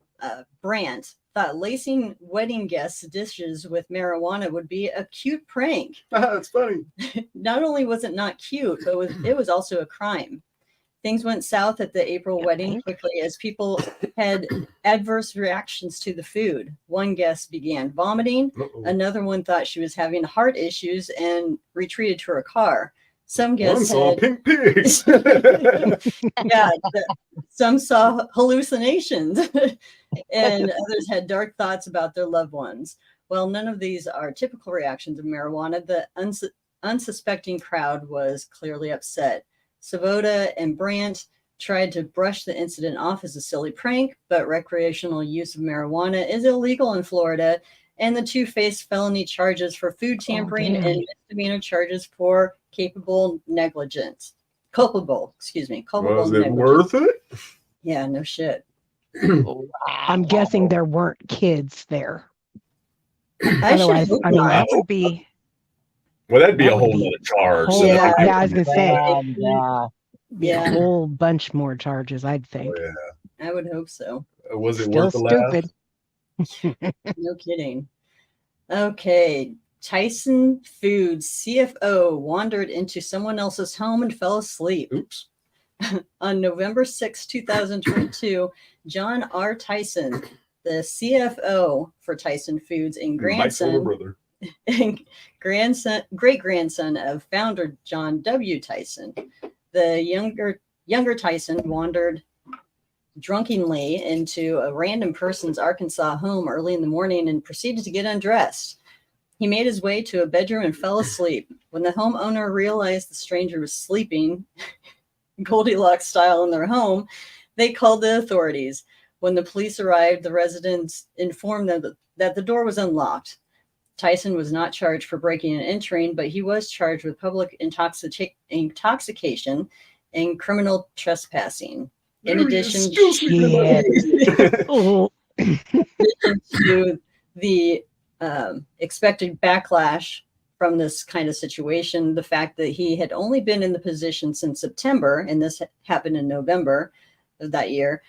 Brandt, thought lacing wedding guests' dishes with marijuana would be a cute prank. That's funny. Not only was it not cute, but it was also a crime. Things went south at the April wedding quickly as people had adverse reactions to the food. One guest began vomiting. Uh-oh. Another one thought she was having heart issues and retreated to her car. Some One guests saw had, pink pigs. some saw hallucinations, and others had dark thoughts about their loved ones. While none of these are typical reactions of marijuana, the unsuspecting crowd was clearly upset. Savoda and Brandt tried to brush the incident off as a silly prank, but recreational use of marijuana is illegal in Florida, and the two faced felony charges for food tampering and misdemeanor charges for culpable negligence. Culpable Was it negligence. worth it? Yeah, no shit. I'm guessing there weren't kids there. I should Otherwise, hope I mean, not. that would be Well, that'd be That a would whole be nother charge. whole- so Yeah. yeah, I was gonna say Yeah. Yeah, a whole bunch more charges, I'd think. Oh, yeah. I would hope so. Was it Still worth the laugh? stupid. No kidding. Okay. Tyson Foods CFO wandered into someone else's home and fell asleep. Oops. On November 6, 2022, John R. Tyson, the CFO for Tyson Foods and Mike's older grandson, brother. great grandson of founder John W. Tyson, the younger Tyson wandered drunkenly into a random person's Arkansas home early in the morning and proceeded to get undressed. He made his way to a bedroom and fell asleep. When the homeowner realized the stranger was sleeping Goldilocks style in their home, they called the authorities. When the police arrived, the residents informed them that the door was unlocked. Tyson was not charged for breaking and entering, but he was charged with public intoxication and criminal trespassing. In addition Oh, to the expected backlash from this kind of situation, the fact that he had only been in the position since September, and this happened in November of that year,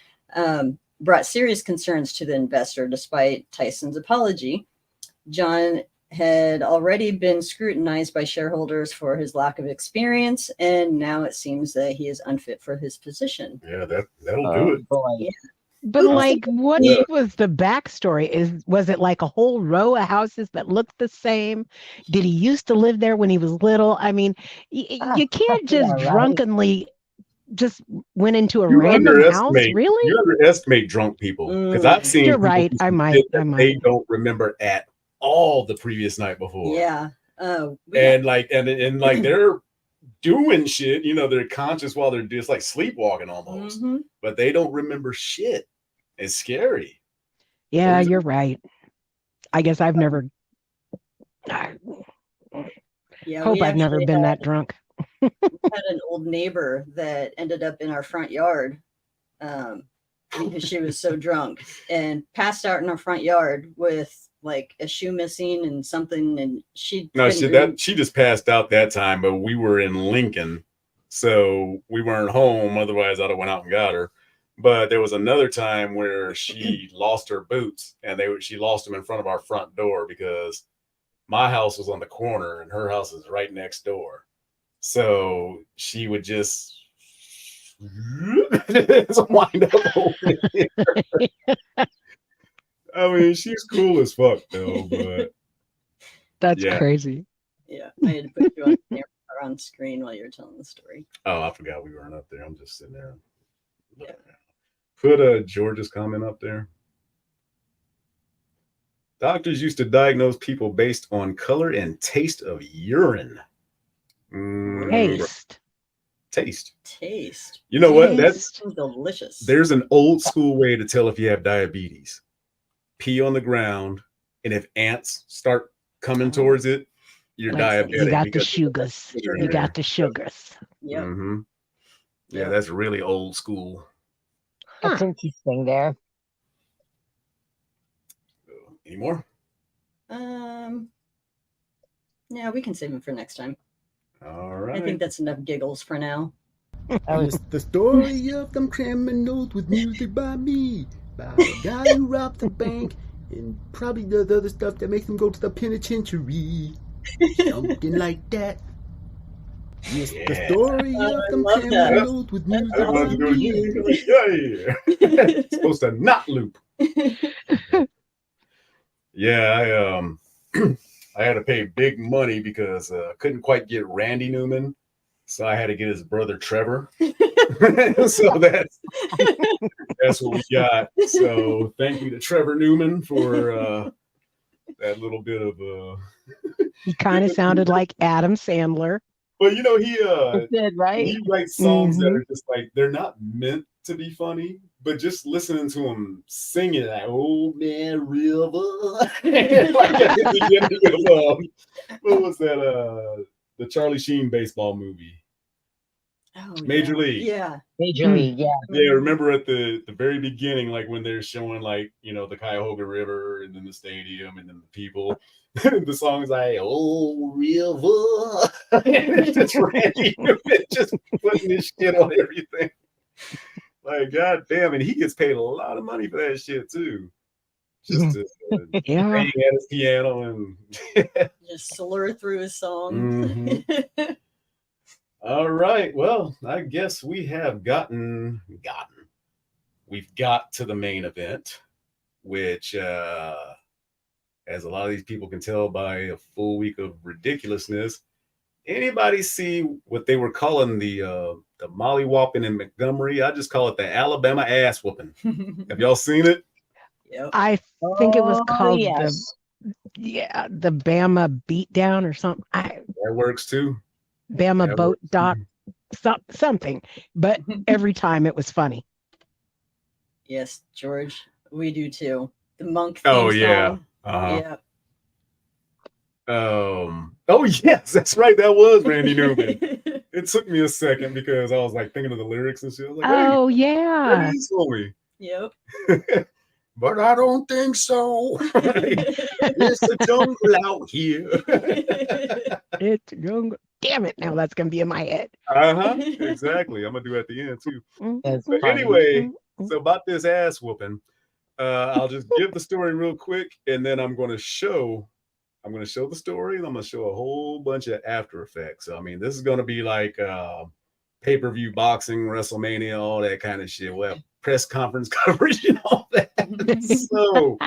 brought serious concerns to the investor. Despite Tyson's apology, John had already been scrutinized by shareholders for his lack of experience, and now it seems that he is unfit for his position. Yeah, that'll do it. Boy. Yeah. But like, what was the backstory? Was it like a whole row of houses that looked the same? Did he used to live there when he was little? I mean, you can't just Yeah, right. drunkenly just went into a You random house, really? You underestimate drunk people, because I've seen. You're people right. do I some might. shit that they don't remember at all the previous night before. Yeah. And like they're doing shit. You know, they're conscious while they're just like sleepwalking almost, but they don't remember shit. It's scary. Yeah, you're right. I guess I've never. Yeah, Hope we I've never actually been that drunk. We had an old neighbor that ended up in our front yard because she was so drunk and passed out in our front yard with like a shoe missing and something, and she just passed out that time, but we were in Lincoln, so we weren't home. Otherwise, I'd have went out and got her. But there was another time where she lost her boots, and she lost them in front of our front door because my house was on the corner and her house is right next door. So she would just wind up over here. I mean, she's cool as fuck though, but that's crazy. Yeah, I had to put you on screen while you were telling the story. Oh, I forgot we weren't up there. I'm just sitting there. Yeah. Put George's comment up there. Doctors used to diagnose people based on color and taste of urine. Taste. You know what? That's delicious. There's an old school way to tell if you have diabetes. Pee on the ground, and if ants start coming towards it, you're diabetic. You got the sugars. You got the sugars. Yep. Yeah, that's really old school. That's interesting there. Any more? Yeah, we can save them for next time. All right. I think that's enough giggles for now. It's the story of them criminals with music by me, by a guy who robbed the bank and probably does other stuff that makes him go to the penitentiary. Something like that. Yes, the story of them criminals with music by me. It's supposed to not loop. Yeah, I had to pay big money because I couldn't quite get Randy Newman, so I had to get his brother Trevor. So that's what we got. So thank you to Trevor Newman for that little bit of He kind of sounded like Adam Sandler. Well, you know, he did, right? He writes songs that are just like, they're not meant to be funny, but just listening to him sing it like "Old Man River," like at the beginning of what was that? The Charlie Sheen baseball movie. Oh, Major League. Yeah. Major League, yeah. Yeah, remember at the very beginning, like when they're showing like, you know, the Cuyahoga River and then the stadium and then the people. The song's like "Oh River," and it's just Randy just putting this shit on everything. Like, god damn, and he gets paid a lot of money for that shit too. Just to bang at his piano and just slur through his song. All right, well, I guess we have we've got to the main event, which as a lot of these people can tell by a full week of ridiculousness. Anybody see what they were calling the mollywhopping in Montgomery? I just call it the Alabama ass whooping. Have y'all seen it? Yep. I think it was called the the Bama beatdown or something. That works too. Bama boat dock, something. But every time it was funny. Yes, George, we do too. The monk. Oh theme yeah. song. Yeah. Oh yes, that's right. That was Randy Newman. It took me a second because I was like thinking of the lyrics and shit. I was like, oh yeah. That is funny. Yep. But I don't think so. It's a jungle out here. It's a jungle. Damn it! Now that's gonna be in my head. Exactly. I'm gonna do it at the end too. That's But funny. anyway, So about this ass whooping, I'll just give the story real quick, and then I'm going to show the story, and I'm going to show a whole bunch of after effects. So, I mean, this is going to be like pay-per-view boxing, WrestleMania, all that kind of shit. We'll have press conference coverage and all that. So,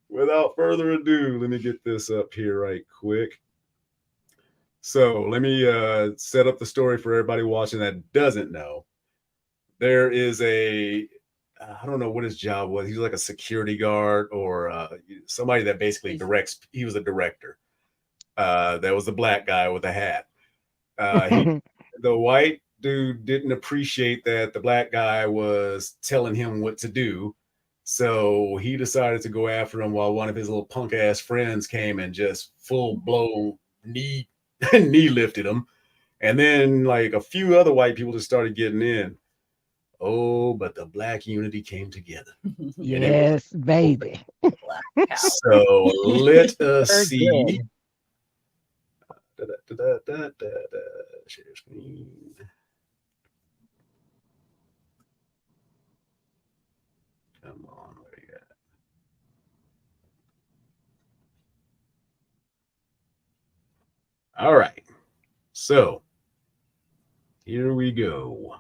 without further ado, let me get this up here right quick. So, let me set up the story for everybody watching that doesn't know. There is I don't know what his job was. He was like a security guard or somebody that basically directs. He was a director. That was the black guy with the hat. The white dude didn't appreciate that the black guy was telling him what to do. So he decided to go after him while one of his little punk ass friends came and just full blown knee lifted him. And then like a few other white people just started getting in. Oh, but the black unity came together. Yes, baby. So let us see. Share screen. Come on, what do you got? All right. So here we go.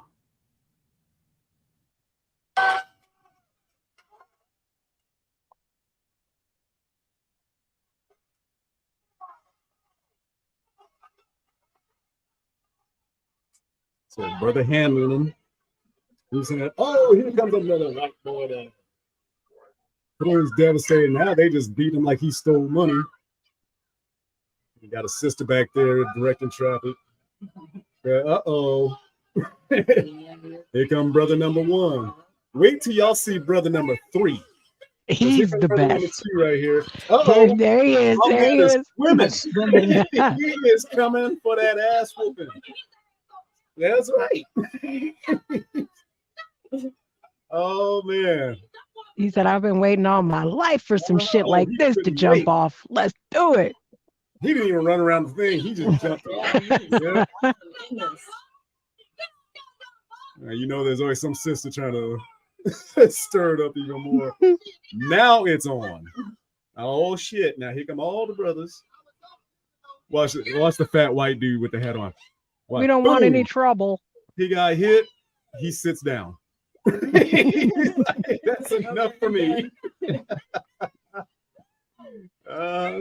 So brother handling him. He said, "Oh, here comes another white boy." That was devastating. Now they just beat him like he stole money. You got a sister back there directing traffic. Uh-oh. Here come brother number 1. Wait till y'all see brother number 3. He's the best. Right here. Uh-oh. There he is. There he is. Swimming. He is coming for that ass whooping. That's right. Oh man. He said, I've been waiting all my life for some shit like this to jump off. Let's do it. He didn't even run around the thing. He just jumped off. Yeah. You know, there's always some sister trying to stir it up even more. Now it's on. Oh shit. Now here come all the brothers. Watch the fat white dude with the hat on. Watch. We don't want any trouble. He got hit. He sits down. That's enough for me.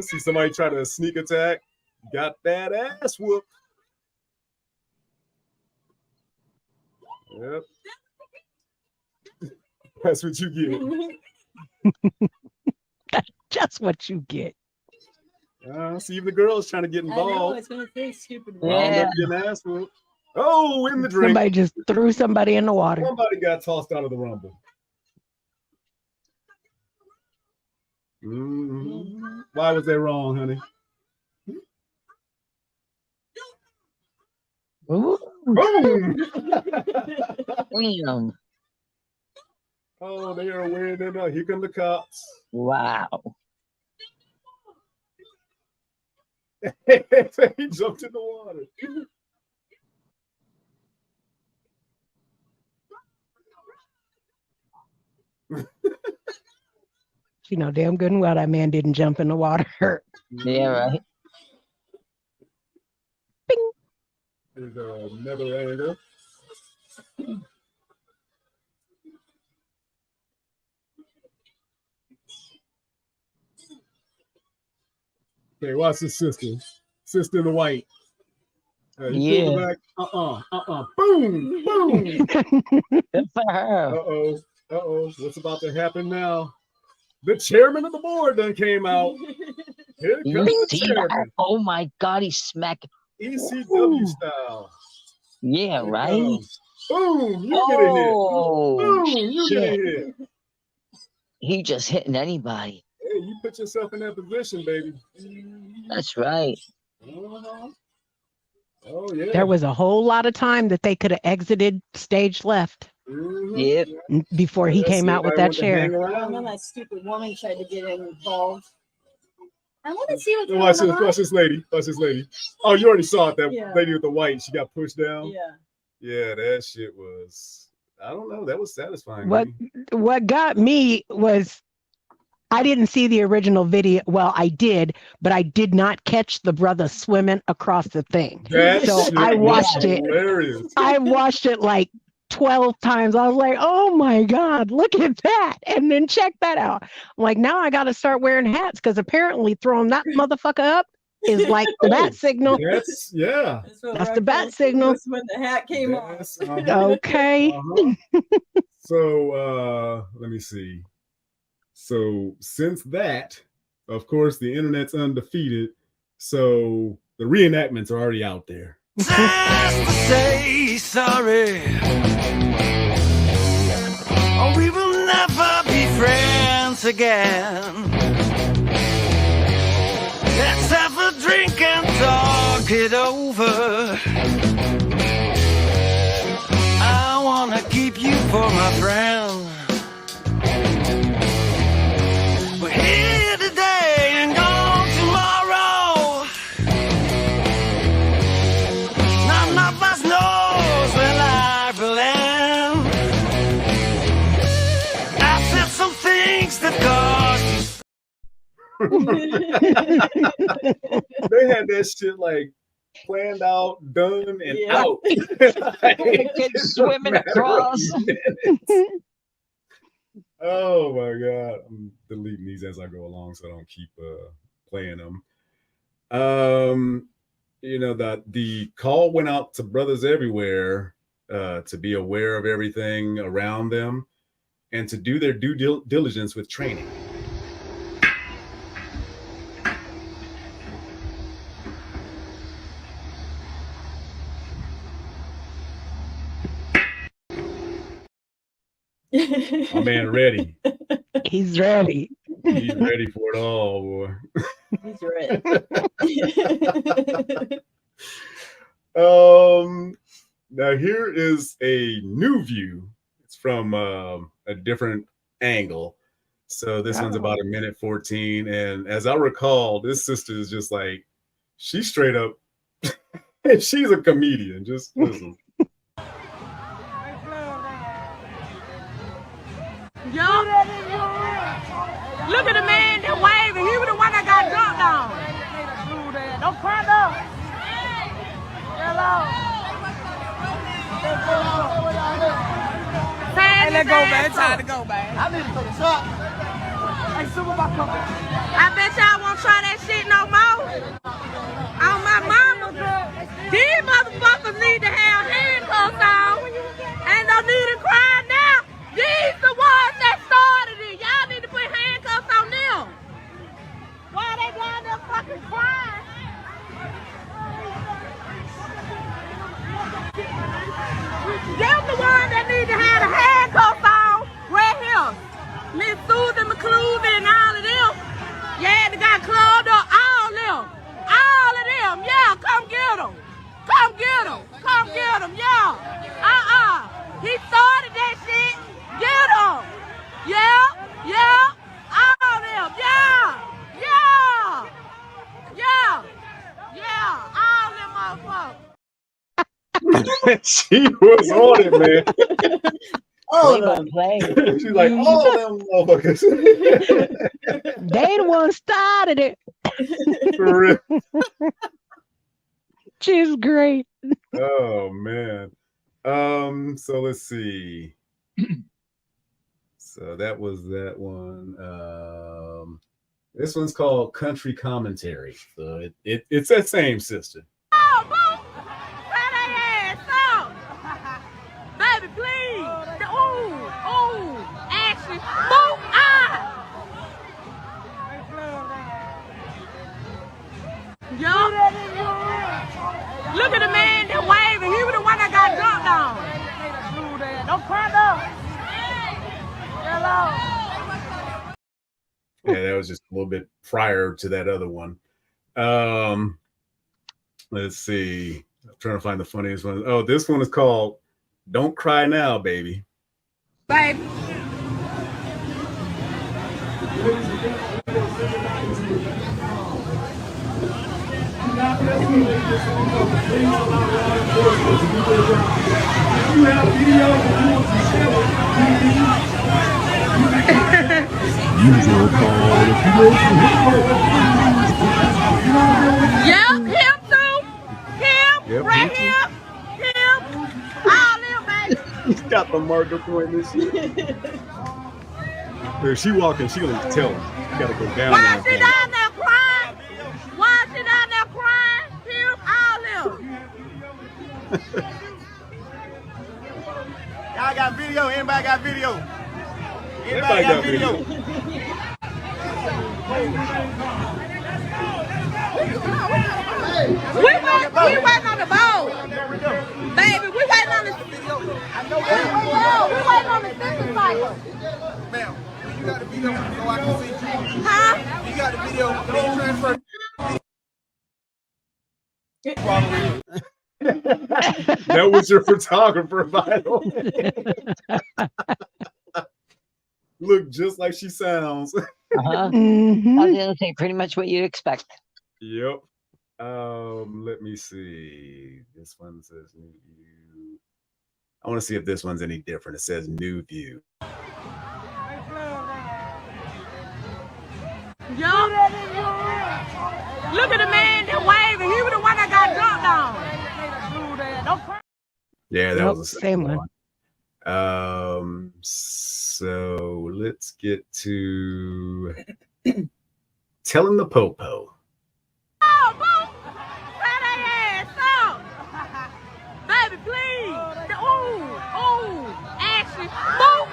See somebody try to sneak attack. Got that ass whooped. Yep. That's what you get. That's just what you get. See if the girl's trying to get involved. I know, it's gonna say stupid. Yeah. Ass whooped. Oh, in the drink. Somebody just threw somebody in the water. Somebody got tossed out of the rumble. Mm-hmm. Why was that wrong, honey? Ooh. Boom! Damn. Oh, they are wearing it out. Here come the cops. Wow. He jumped in the water. You know damn good and well that man didn't jump in the water. Yeah, right. Bing. There's another angle. Okay, watch this sister. Sister in the white. Yeah. Back. Boom, boom. Good for her. Uh-oh. What's about to happen now? The chairman of the board then came out. Here comes You the see chairman. that? Oh my God, he's smacking. ECW style. Yeah, Here right? comes. Boom, you get a hit. Oh, Boom, you get a shit. hit. He just hitting anybody. Hey, you put yourself in that position, baby. That's right. Uh-huh. Oh, yeah. There was a whole lot of time that they could have exited stage left Yep. before he came out with that chair. I know that stupid woman tried to get involved. I want to see what's Watch going this, on. watch this lady. Watch this lady. Oh, you already saw it. That Yeah. lady with the white. She got pushed down. Yeah. Yeah, that shit was. I don't know. That was satisfying. What got me was I didn't see the original video. Well, I did, but I did not catch the brother swimming across the thing. So I watched it. Hilarious. I watched it like 12 times. I was like, oh my God, look at that. And then check that out. I'm like, now I got to start wearing hats because apparently throwing that motherfucker up is like the bat signal. That's the bat signal. When the hat came on. Okay. So let me see. So since that, of course, the internet's undefeated. So the reenactments are already out there. Just to say sorry. Oh, we will never be friends again. Let's have a drink and talk it over. I wanna keep you for my friend. We're here today and gone tomorrow. None of us knows where life will end. I said some things that caused They had that shit like planned out, done, and out. Swimming across. Oh my God. I'm deleting these as I go along so I don't keep playing them. You know, that the call went out to brothers everywhere to be aware of everything around them and to do their due diligence with training. My man ready. He's ready. He's ready for it all, boy. He's ready. Now here is a new view. It's from a different angle. So this one's about 1:14. And as I recall, this sister is just like, she's straight up, she's a comedian. Just listen. Yo, look at the man that waving. He was the one that got dunked on. Don't cry though. Hello. Hey, let go, man. It's time to go, man. I need to take a shot. Hey, I bet y'all won't try that shit no more. On my mama. These motherfuckers need to have handcuffs on. Ain't no need to cry now. These the ones that started it. Y'all need to put handcuffs on them. Why they down there fucking crying? Them the ones that need to have the handcuffs on right here. Miss Susan McCluskey and all of them. Yeah, they got clubbed up. All of them. All of them. Yeah, come get them. Come get them. Come get them. Yeah. He started that shit. Get them! Yeah! All of them! Yeah! All them motherfuckers! She was on it, man. All of them. She's like, all of them motherfuckers. They the one started it. For real. She's great. Oh man. So let's see. So that was that one. This one's called Country Commentary. So it's that same sister. Oh, boo! Fat ass up! Baby, please! Ooh! Ashley! Boo! Yo! Look at the man that waving. He was the one that got dunked on. Don't cry though. Hello. Yeah, that was just a little bit prior to that other one. Let's see. I'm trying to find the funniest one. Oh, this one is called Don't Cry Now, Baby. Baby. Yep, him too. Him, Yep, right him too. here. Him. All them, baby. He's got the marker point this shit. If she walking, she gonna tell him. You gotta go down Why there. she down there crying? Why she down there crying? Him, all them. Y'all got video? Anybody got video? Everybody got video. We waiting on the boat. Baby, we waiting on the we waiting on the second cycle. Ma'am, you got the video so I can see. Huh? You got the video. Can you transfer? That was your photographer, Vital. Look just like she sounds. I was gonna say pretty much what you'd expect. Yep. Let me see. This one says new view. I want to see if this one's any different. It says new view. Yo, look at the man that waving. He was the one that got dumped on. Yeah, that Nope, was the same second one. So let's get to telling the popo. Oh, boo! Try that ass up. Baby, please. Ooh, Ashley. Boo,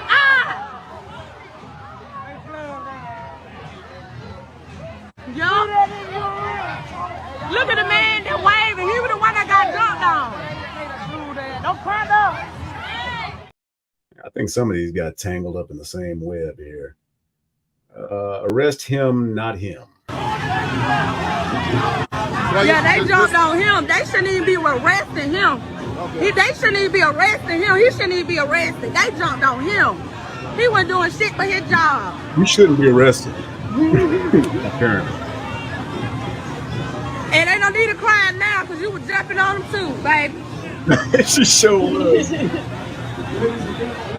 Yo, look at the man that waving. He was the one that got dumped on. Don't cry though. I think some of these got tangled up in the same web here. Arrest him, not him. Yeah, they jumped on him. They shouldn't even be arresting him. They shouldn't even be arresting him. He shouldn't even be arrested. They jumped on him. He wasn't doing shit for his job. You shouldn't be arrested. Apparently. And they don't need to cry now because you were jumping on them too, baby. She showed up.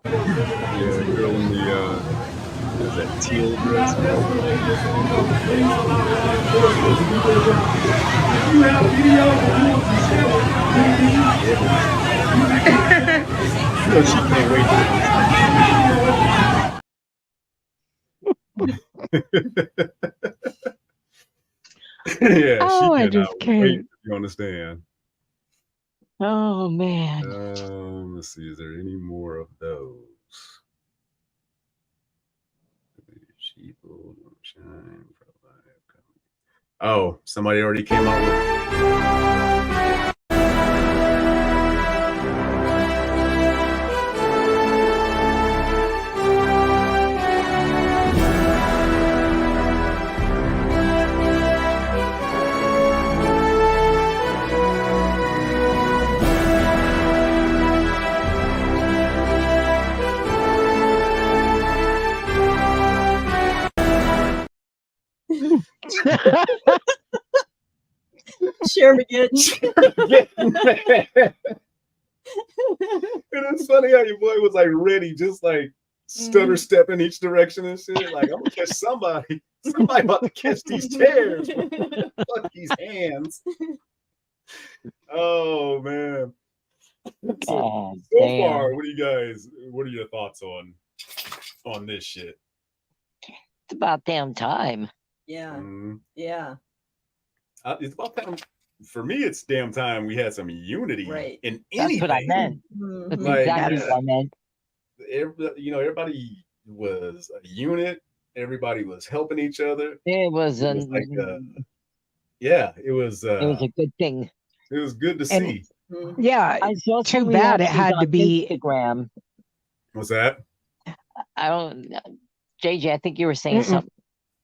Yeah, the girl in the is that teal dress? No, she can't wait. Yeah, Oh, she I just wait, can't. you understand? Oh man. Let's see, is there any more of those? Sheep will shine for life. Oh, somebody already came up with. Shermageddon. And it's funny how your boy was like ready, just like stutter step in each direction and shit. Like, I'm gonna catch somebody. Somebody about to catch these chairs. Fuck these hands. Oh man. So far, what are your thoughts on this shit? It's about damn time. Yeah. Yeah. It's about time. For me, it's damn time we had some unity in anything. That's what I meant. That's exactly what I meant. Everybody was a unit. Everybody was helping each other. It was it was a good thing. It was good to see. Yeah, I saw too some bad it had reactions to on be. Instagram. What's that? I don't, JJ. I think you were saying something.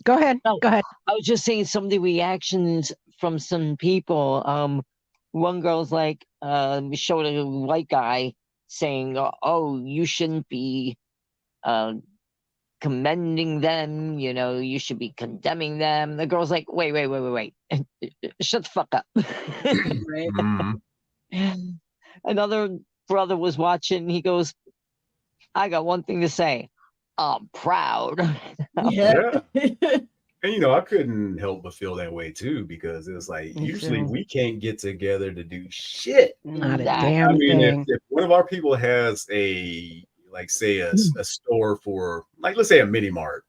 Go ahead. No, Go ahead. I was just saying some of the reactions from some people. One girl's like, showed a white guy saying, "Oh, you shouldn't be commending them. You know, you should be condemning them. The girl's like, wait. Shut the fuck up. Right. Mm-hmm. Another brother was watching. He goes, I got one thing to say. I'm proud. Yeah. And you know, I couldn't help but feel that way too, because it was like usually we can't get together to do shit. Not a Exactly. damn I mean, thing. if one of our people has a like say a store for like let's say a mini mart,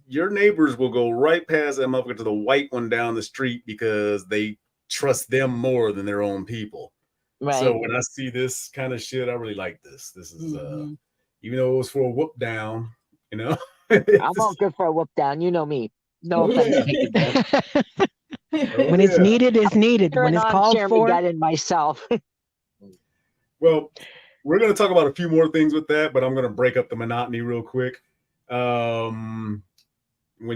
your neighbors will go right past that motherfucker to the white one down the street because they trust them more than their own people. Right. So when I see this kind of shit, I really like this. This is Mhm. even though it was for a whoop down, you know. I'm all good for a whoop down. You know me. No Oh, offense yeah. taken there. Oh, When it's yeah. needed, it's needed. You're When an it's called for, Armageddon myself. Well, we're going to talk about a few more things with that, but I'm going to break up the monotony real quick. When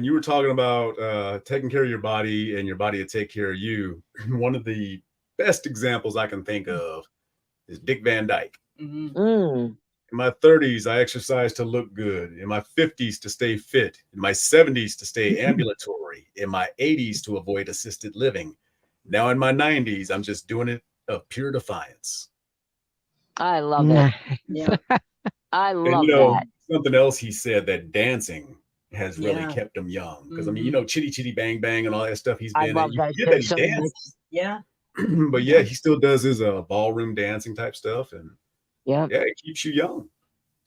you were talking about taking care of your body and your body to take care of you, one of the best examples I can think of is Dick Van Dyke. Mm. In my 30s, I exercised to look good. In my 50s, to stay fit. In my 70s, to stay ambulatory. In my 80s, to avoid assisted living. Now in my 90s, I'm just doing it of pure defiance. I love Nah. it. Yeah. I And love you know, that. something else he said, that dancing has really Yeah. kept him young. Because I mean, you know, Chitty Chitty Bang Bang and all that stuff he's I been love in. You that forget shit that he so much. dances. Yeah. But yeah, he still does his ballroom dancing type stuff. And Yeah. yeah, it keeps you young.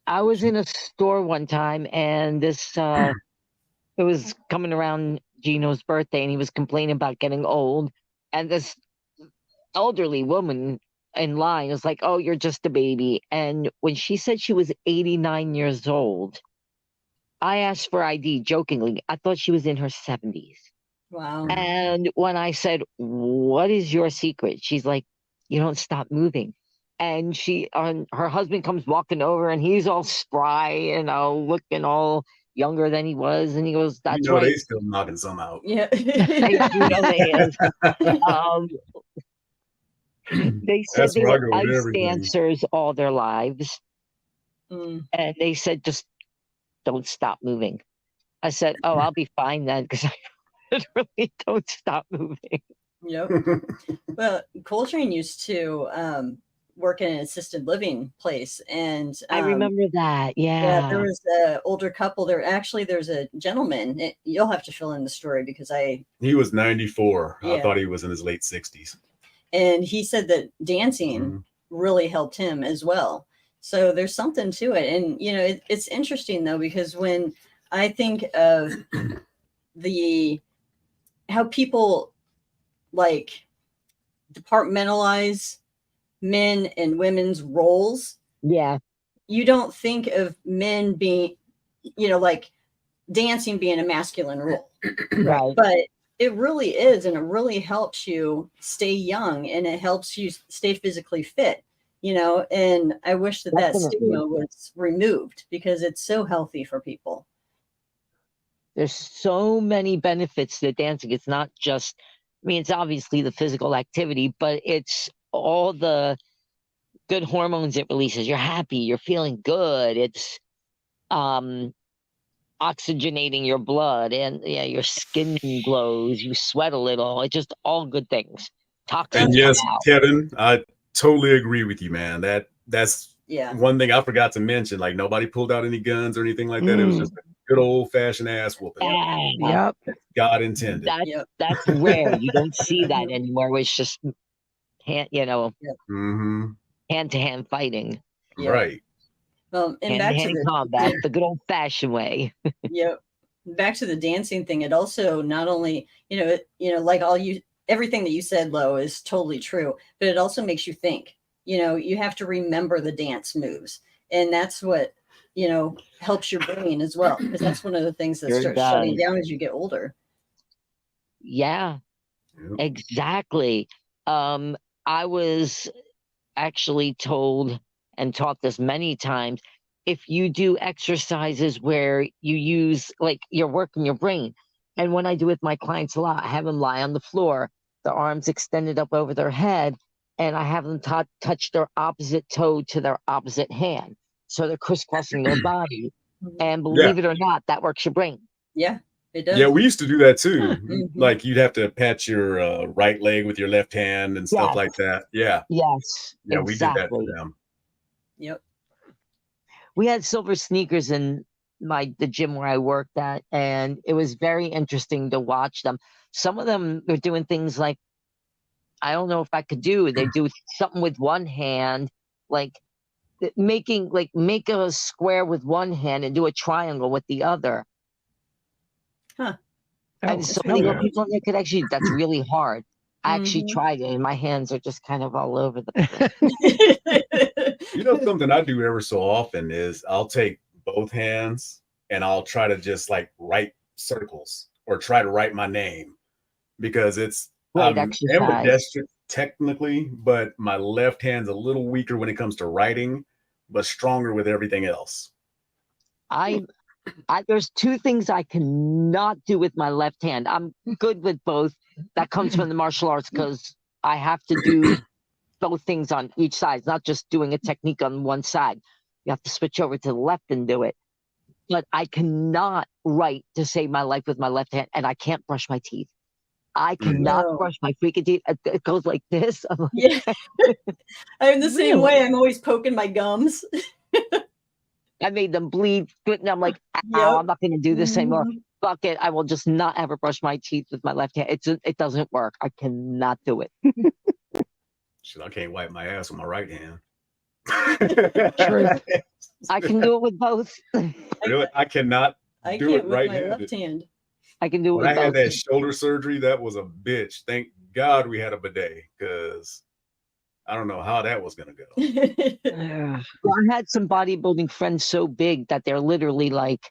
I was in a store one time and this it was coming around Gino's birthday and he was complaining about getting old. And this elderly woman in line was like, oh, you're just a baby. And when she said she was 89 years old, I asked for ID jokingly. I thought she was in her 70s. Wow. And when I said, what is your secret? She's like, you don't stop moving. And her husband comes walking over and he's all spry, you know, looking all younger than he was. And he goes, that's You know, right. they still knocking some out. Yeah. I do know they is. They said That's they where I were go with ice everything. dancers all their lives. Mm. And they said, just don't stop moving. I said, oh, I'll be fine then because I literally don't stop moving. Yep. Well, Coletrane used to work in an assisted living place, and I remember that. yeah, there Yeah. was an older couple there. Actually, there's a gentleman. You'll have to fill in the story because He was 94. I Yeah. thought he was in his late 60s. and he said that dancing really helped him as well. So there's something to it. And, you know, it's interesting though, because when I think of how people like compartmentalize men and women's roles. Yeah. You don't think of men being, you know, like dancing being a masculine role. Right. But it really is, and it really helps you stay young, and it helps you stay physically fit, you know. And I wish that Definitely. stigma was removed because it's so healthy for people. There's so many benefits to dancing. It's not just, I mean, it's obviously the physical activity, but it's all the good hormones it releases. You're happy, you're feeling good. It's oxygenating your blood, and yeah, your skin glows, you sweat a little. It's just all good things. Toxins And yes, come out. Kevin, I totally agree with you, man. That's Yeah. one thing I forgot to mention. Like nobody pulled out any guns or anything like that. It was just a good old fashioned ass whooping. Yep. God intended. That's rare. You don't see that anymore. It's just hand, you know, hand to hand fighting. Yeah. Right. Well, and Hand back to to hand the combat, the good old fashioned way. Yep. Back to the dancing thing. It also not only, you know, like everything that you said, Lo, is totally true, but it also makes you think. You know, you have to remember the dance moves, and that's what, you know, helps your brain as well, because that's one of the things that Sure starts shutting does. down as you get older. Yeah, exactly. I was actually told and taught this many times. If you do exercises where you use, like, you're working your brain, and when I do with my clients a lot, I have them lie on the floor, their arms extended up over their head, and I have them touch their opposite toe to their opposite hand. So they're crisscrossing their body. And believe it or not, that works your brain. Yeah, it does. Yeah, we used to do that too. Mhm. Like you'd have to pat your right leg with your left hand and stuff like that. Yeah. Yes. Yeah, we did that Exactly. to them. Yep. We had silver sneakers in the gym where I worked at, and it was very interesting to watch them. Some of them were doing things like, I don't know if I could do. They do something with one hand, like make a square with one hand and do a triangle with the other. Huh. And so many people that could actually, that's really hard. I actually tried it, and my hands are just kind of all over the place. You know, something I do ever so often is I'll take both hands and I'll try to just like write circles or try to write my name, because I'm ambidextrous technically, but my left hand's a little weaker when it comes to writing, but stronger with everything else. There's two things I cannot do with my left hand. I'm good with both. That comes from the martial arts, because I have to do both things on each side, not just doing a technique on one side. You have to switch over to the left and do it. But I cannot write to save my life with my left hand, and I can't brush my teeth. I cannot brush my freaking teeth. It goes like this. I'm like, yeah. I'm the same way. I'm always poking my gums. I made them bleed, and I'm like, ow, I'm not going to do this anymore. Fuck it. I will just not ever brush my teeth with my left hand. It doesn't work. I cannot do it. Shit, I can't wipe my ass with my right hand. True. I can do it with both. Really? I cannot do it right with my left hand. I can do it when with I both. had that shoulder surgery, that was a bitch. Thank God we had a bidet, because I don't know how that was going to go. Well, I had some bodybuilding friends so big that they're literally like,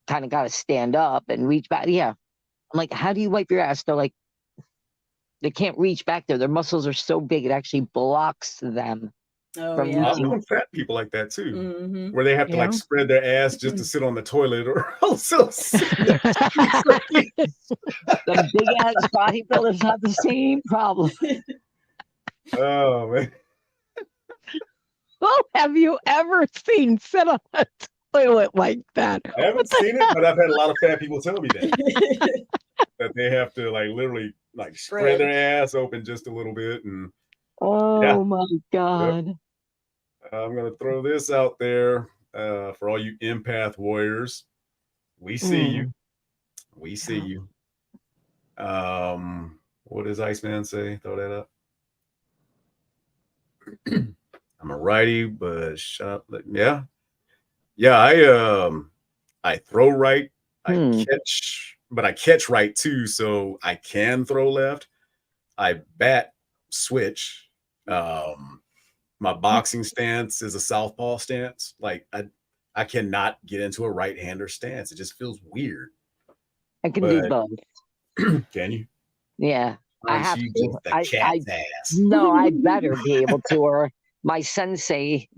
kind of got to stand up and reach back. Yeah. I'm like, how do you wipe your ass? They're like, they can't reach back there. Their muscles are so big, it actually blocks them. I've known fat people like that too, where they have to like spread their ass just to sit on the toilet, or also The big ass bodybuilders have the same problem. Oh man. Well, have you ever seen sit on a toilet like that? I haven't seen it, but I've had a lot of fat people tell me that. That they have to like literally like spread their ass open just a little bit. And oh my God. Yep. I'm gonna throw this out there for all you empath warriors. We see you. We see you. What does Iceman say? Throw that up. I'm a righty, but shut up. Yeah. I throw right. I catch, but I catch right too, so I can throw left. I bat switch. My boxing stance is a southpaw stance. Like I cannot get into a right-hander stance. It just feels weird. I can do both. Can you? Yeah. I have to. The cat's ass. No, I better be able to, or my sensei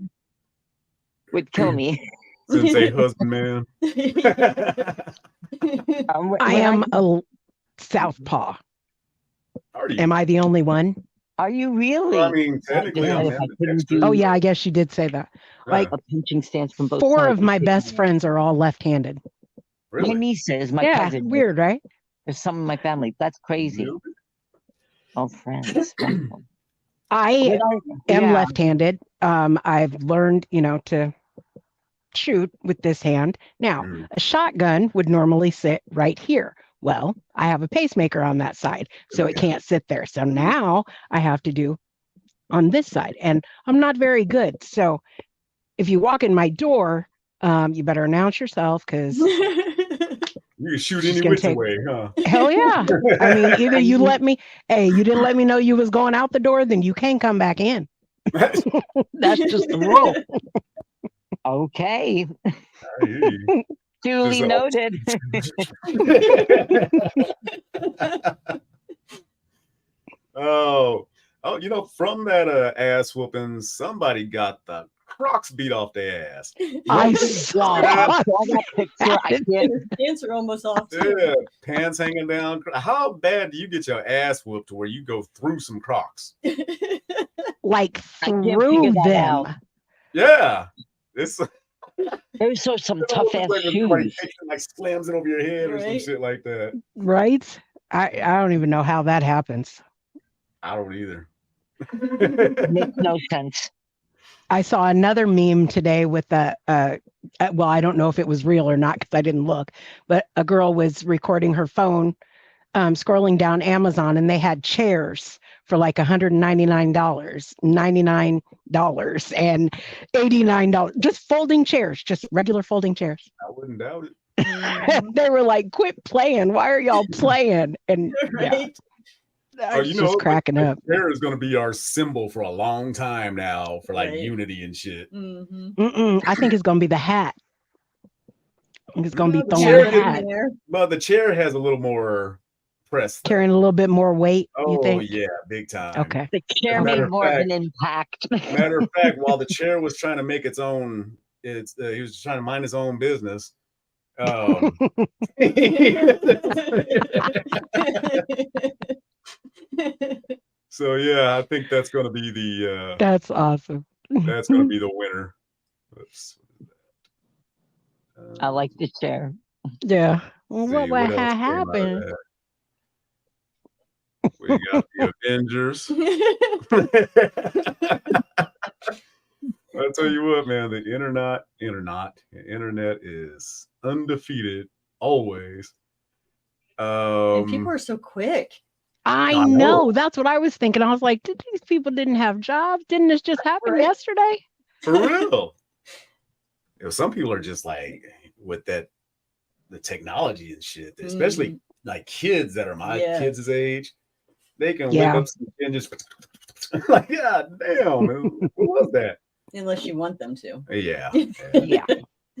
would kill me. Sensei husband man. I am a southpaw. Am I the only one? Are you really? Well, I mean, technically, oh yeah, I guess you did say that. Like a pinching stance from both four sides. of my best friends are all left-handed. Really? My niece is, my cousin. Weird, right? There's some in my family. That's crazy. Oh, friends. I am left-handed. I've learned, to shoot with this hand. Now, a shotgun would normally sit right here. Well, I have a pacemaker on that side, so it can't sit there. So now I have to do on this side, and I'm not very good. So if you walk in my door, you better announce yourself, because you can shoot any which way, huh? Hell yeah. I mean, either you you didn't let me know you was going out the door, then you can come back in. That's just the rule. Okay. Duly noted. Oh, from that ass whooping, somebody got the Crocs beat off their ass. I saw that picture. Pants are almost off. Yeah, pants hanging down. How bad do you get your ass whooped to where you go through some Crocs? Like through them. Yeah. It's Those are some It tough looks ass like when somebody shoes. takes it, like slams it over your head or some Right. shit like that. Right? I don't even know how that happens. I don't either. Makes no sense. I saw another meme today with well, I don't know if it was real or not because I didn't look, but a girl was recording her phone, scrolling down Amazon, and they had chairs for like $199, $99, and $89, just folding chairs, just regular folding chairs. I wouldn't doubt it. They were like, "Quit playing! Why are y'all playing?" And yeah, I was just cracking up. Chair is going to be our symbol for a long time now for like Right. unity and shit. I think it's gonna be the hat. It's gonna be The throwing chair the hat, But the chair has a little more press. carrying a little bit more weight. You Oh think? yeah, big time. Okay. The chair As a matter made of more of fact- an impact. Matter of fact, while the chair was trying to make its own, he was trying to mind his own business. So yeah, I think that's going to be the. That's awesome. That's going to be the winner. Oops. I like the chair. Yeah. Well, See, what what else came out of happened? that? We got the Avengers. I'll tell you what, man, the internet is undefeated always. And people are so quick. I know. That's what I was thinking. I was like, did these people didn't have jobs? Didn't this just happen yesterday? For real. You know, some people are just like with the technology and shit, especially like kids that are my kids' age. They can whip up some and just like, God damn, what was that? Unless you want them to. Yeah. Yeah.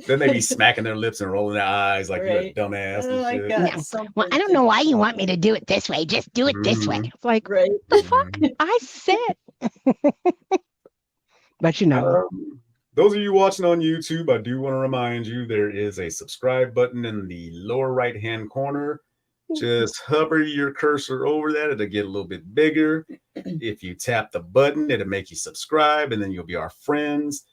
Then they be smacking their lips and rolling their eyes like you're a Right. dumbass Oh my and shit. God. Well, I don't know why you want me to do it this way. Just do it this way. It's like, right. the fuck? I said. But you know. Those of you watching on YouTube, I do want to remind you there is a subscribe button in the lower right-hand corner. Just hover your cursor over that. It'll get a little bit bigger. If you tap the button, it'll make you subscribe, and then you'll be our friends.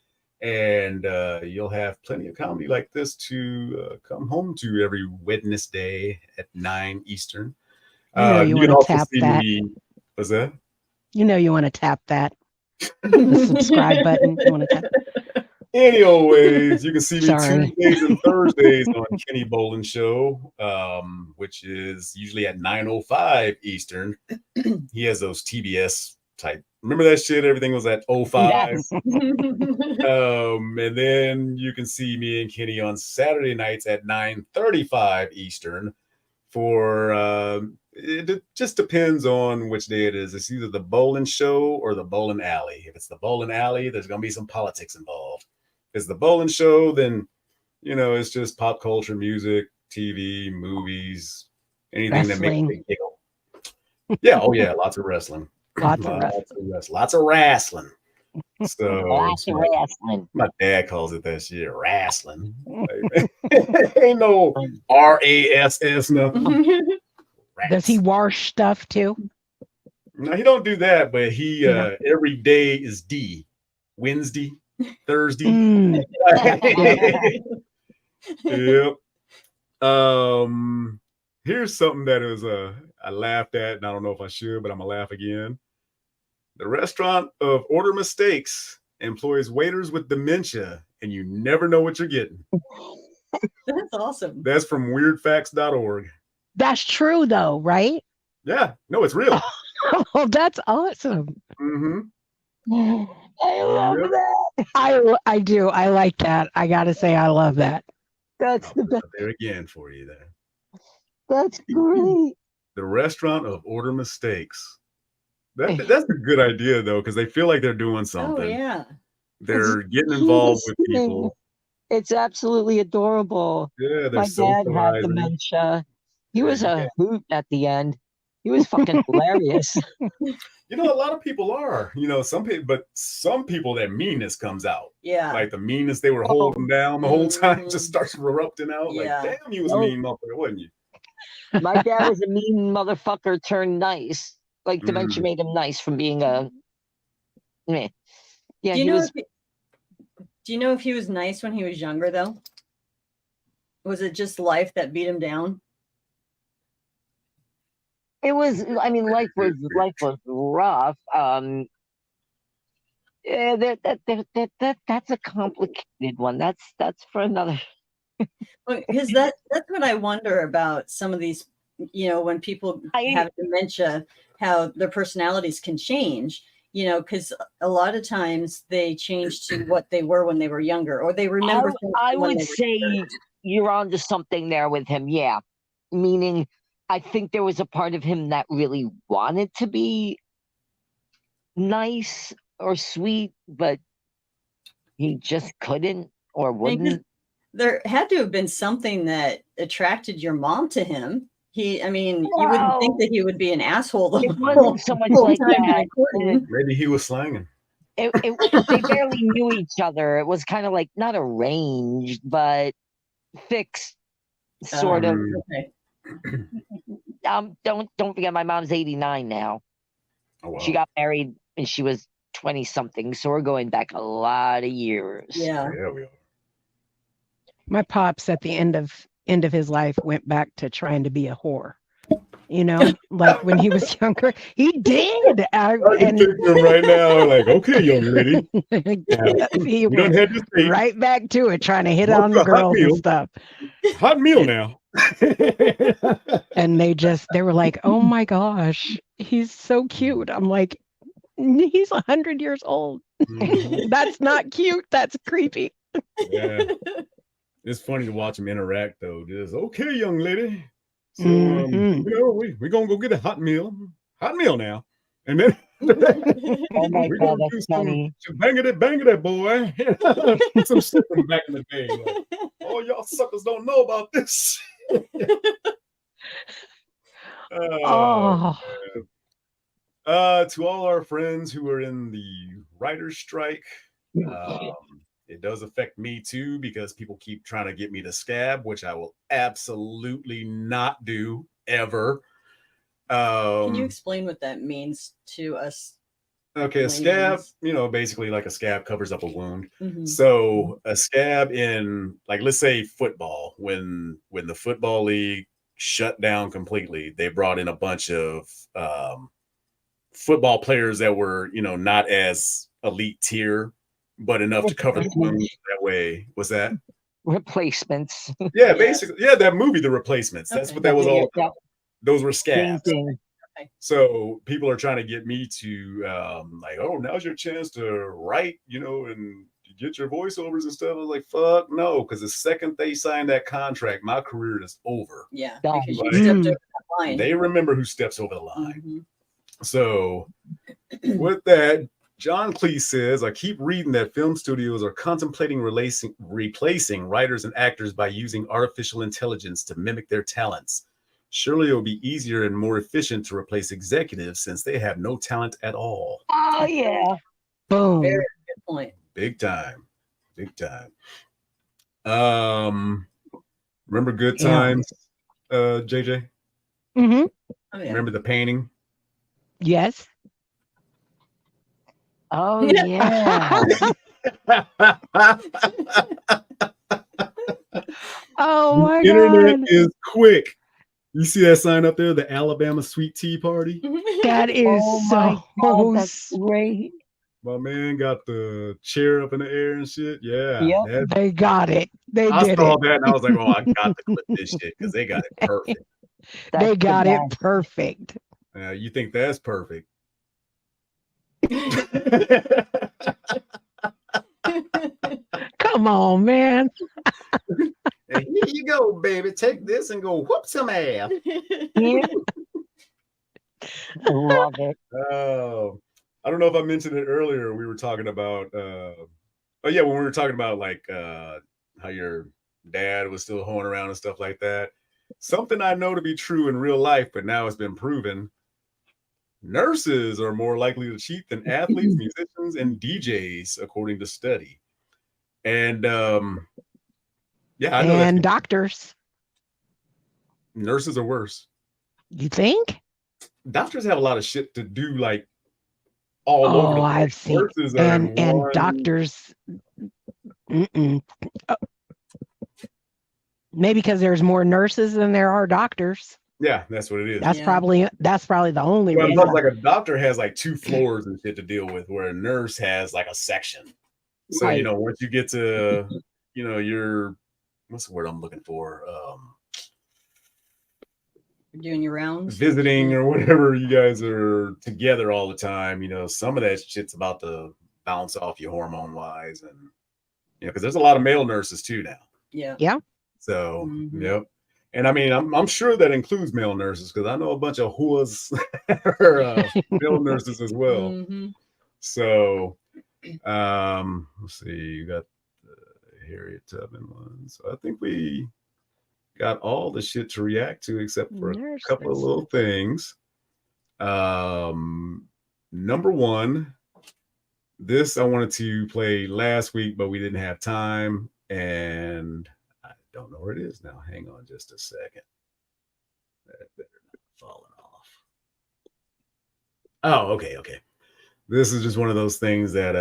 And you'll have plenty of comedy like this to come home to every Wednesday at 9 Eastern. You know you can want to also tap see that. me. What's that? You know you want to tap that. The subscribe button. You want to tap. Anyways, you can see me Sorry. Tuesdays and Thursdays on Kenny Bolin Show, which is usually at 9:05 Eastern. He has those TBS type. Remember that shit? Everything was at 05. Yes. And then you can see me and Kenny on Saturday nights at 9:35 Eastern. For it just depends on which day it is. It's either the Bolin Show or the Bolin Alley. If it's the Bolin Alley, there's gonna be some politics involved. If it's the Bolin Show, then it's just pop culture, music, TV, movies, anything that makes me giggle. Yeah, oh yeah, lots of wrestling. Lots of wrestling. So Lots of wrestling. my dad calls it that shit, wrestling. Ain't no RASS nothing. Does he wash stuff too? No, he don't do that, but he every day is D. Wednesday, Thursday. Yep. Here's something that is I laughed at, and I don't know if I should, but I'm gonna laugh again. The restaurant of Order Mistakes employs waiters with dementia, and you never know what you're getting. That's awesome. That's from weirdfacts.org. That's true though, right? Yeah, no, it's real. Oh, that's awesome. Mm-hmm. I love that. I do. I like that. I gotta say, I love that. That's the best. There again for you there. That's great. The restaurant of Order Mistakes. That's a good idea though, because they feel like they're doing something. Oh yeah. They're getting involved with people. It's absolutely adorable. Yeah, they're My dad had socializing. dementia. He was a hoot at the end. He was fucking hilarious. A lot of people are. Some people that meanness comes out. Yeah. Like the meanness they were holding down the whole time just starts erupting out. Yeah. Like, damn, you was a mean motherfucker, wasn't you? My dad was a mean motherfucker turned nice. Like dementia made him nice from being a meh. Yeah, Do he was. do Do you know if he was nice when he was younger, though? Was it just life that beat him down? It was. I mean, life was rough. Yeah, that's a complicated one. That's for another. Because that's what I wonder about some of these. You know, when people have dementia, how their personalities can change. You know, because a lot of times they change to what they were when they were younger, or they remember things. I when would they were say younger. you're onto something there with him. Yeah, meaning I think there was a part of him that really wanted to be nice or sweet, but he just couldn't or wouldn't. There had to have been something that attracted your mom to him. I mean, you wouldn't think that he would be an asshole. It wasn't so much like that. Maybe he was slanging. They barely knew each other. It was kind of like not arranged, but fixed, sort of. Okay. Don't forget, my mom's 89 now. Oh, wow. She got married and she was 20 something, so we're going back a lot of years. Yeah. Yeah, we are. My pops at the end of his life went back to trying to be a whore. You know, like when he was younger, he did. I can picture him right now, like, okay, young lady. He went right back to it, trying to hit on the girls and stuff. Hot meal now. And they were like, oh my gosh, he's so cute. I'm like, he's 100 years old. That's not cute. That's creepy. Yeah. It's funny to watch them interact, though. Just, okay, young lady. So, you know, we're going to go get a hot meal now. And then oh my we're God, going to do that's some funny. bangity, boy. Some stuff from back in the day. Like, oh, y'all suckers don't know about this. To all our friends who are in the writer's strike, it does affect me too, because people keep trying to get me to scab, which I will absolutely not do ever. Can you explain what that means to us? Okay, a scab, you know, basically like a scab covers up a wound. Mm-hmm. So a scab in, like, let's say football, when the football league shut down completely, they brought in a bunch of football players that were, you know, not as elite tier, but enough to cover the wounds that way. Was that? Replacements. Yeah, basically. Yeah, that movie, The Replacements. That's what that was all about. Those were scabs. So people are trying to get me to like, oh, now's your chance to write, you know, and get your voiceovers and stuff. I was like, fuck no, because the second they signed that contract, my career is over. Yeah, because you stepped over the line. They remember who steps over the line. Mm-hmm. So with that, John Cleese says, I keep reading that film studios are contemplating replacing writers and actors by using artificial intelligence to mimic their talents. Surely it will be easier and more efficient to replace executives since they have no talent at all. Oh, yeah. Boom. Very good point. Big time. Big time. Remember Good Times, JJ? Mm-hmm. Oh, yeah. Remember the painting? Yes. Oh, yeah. Oh, my Internet God. is quick. You see that sign up there, the Alabama Sweet Tea Party? That is my God, that's great. My man got the chair up in the air and shit. Yeah. Yep. They got it. I did saw it. that and I was like, oh, I got to clip this shit because they got it perfect. They got it perfect. You think that's perfect? Come on, man. And here you go, baby. Take this and go whoop some ass. Love it. I don't know if I mentioned it earlier. We were talking about when we were talking about like how your dad was still hoeing around and stuff like that. Something I know to be true in real life, but now it's been proven. Nurses are more likely to cheat than athletes, musicians, and DJs, according to study. And I know and doctors. Nurses are worse. You think? Doctors have a lot of shit to do, like all over. I've seen. And doctors Mm-mm. Maybe because there's more nurses than there are doctors. Yeah, that's what it is. That's probably the only Well, reason. like a doctor has like 2 floors and shit to deal with, where a nurse has like a section. So Right. once you get to your what's the word I'm looking for? You're doing your rounds, Visiting or whatever, you guys are together all the time. Some of that shit's about to bounce off you hormone wise, and because there's a lot of male nurses too now. Yeah. So yep. And I mean, I'm sure that includes male nurses, because I know a bunch of whores are male nurses as well. Mm-hmm. So let's see, you got the Harriet Tubman one. So I think we got all the shit to react to except for a couple of little things. Number one, this I wanted to play last week, but we didn't have time, and I don't know where it is now. Hang on just a second. That better not falling off. Oh, okay. This is just one of those things that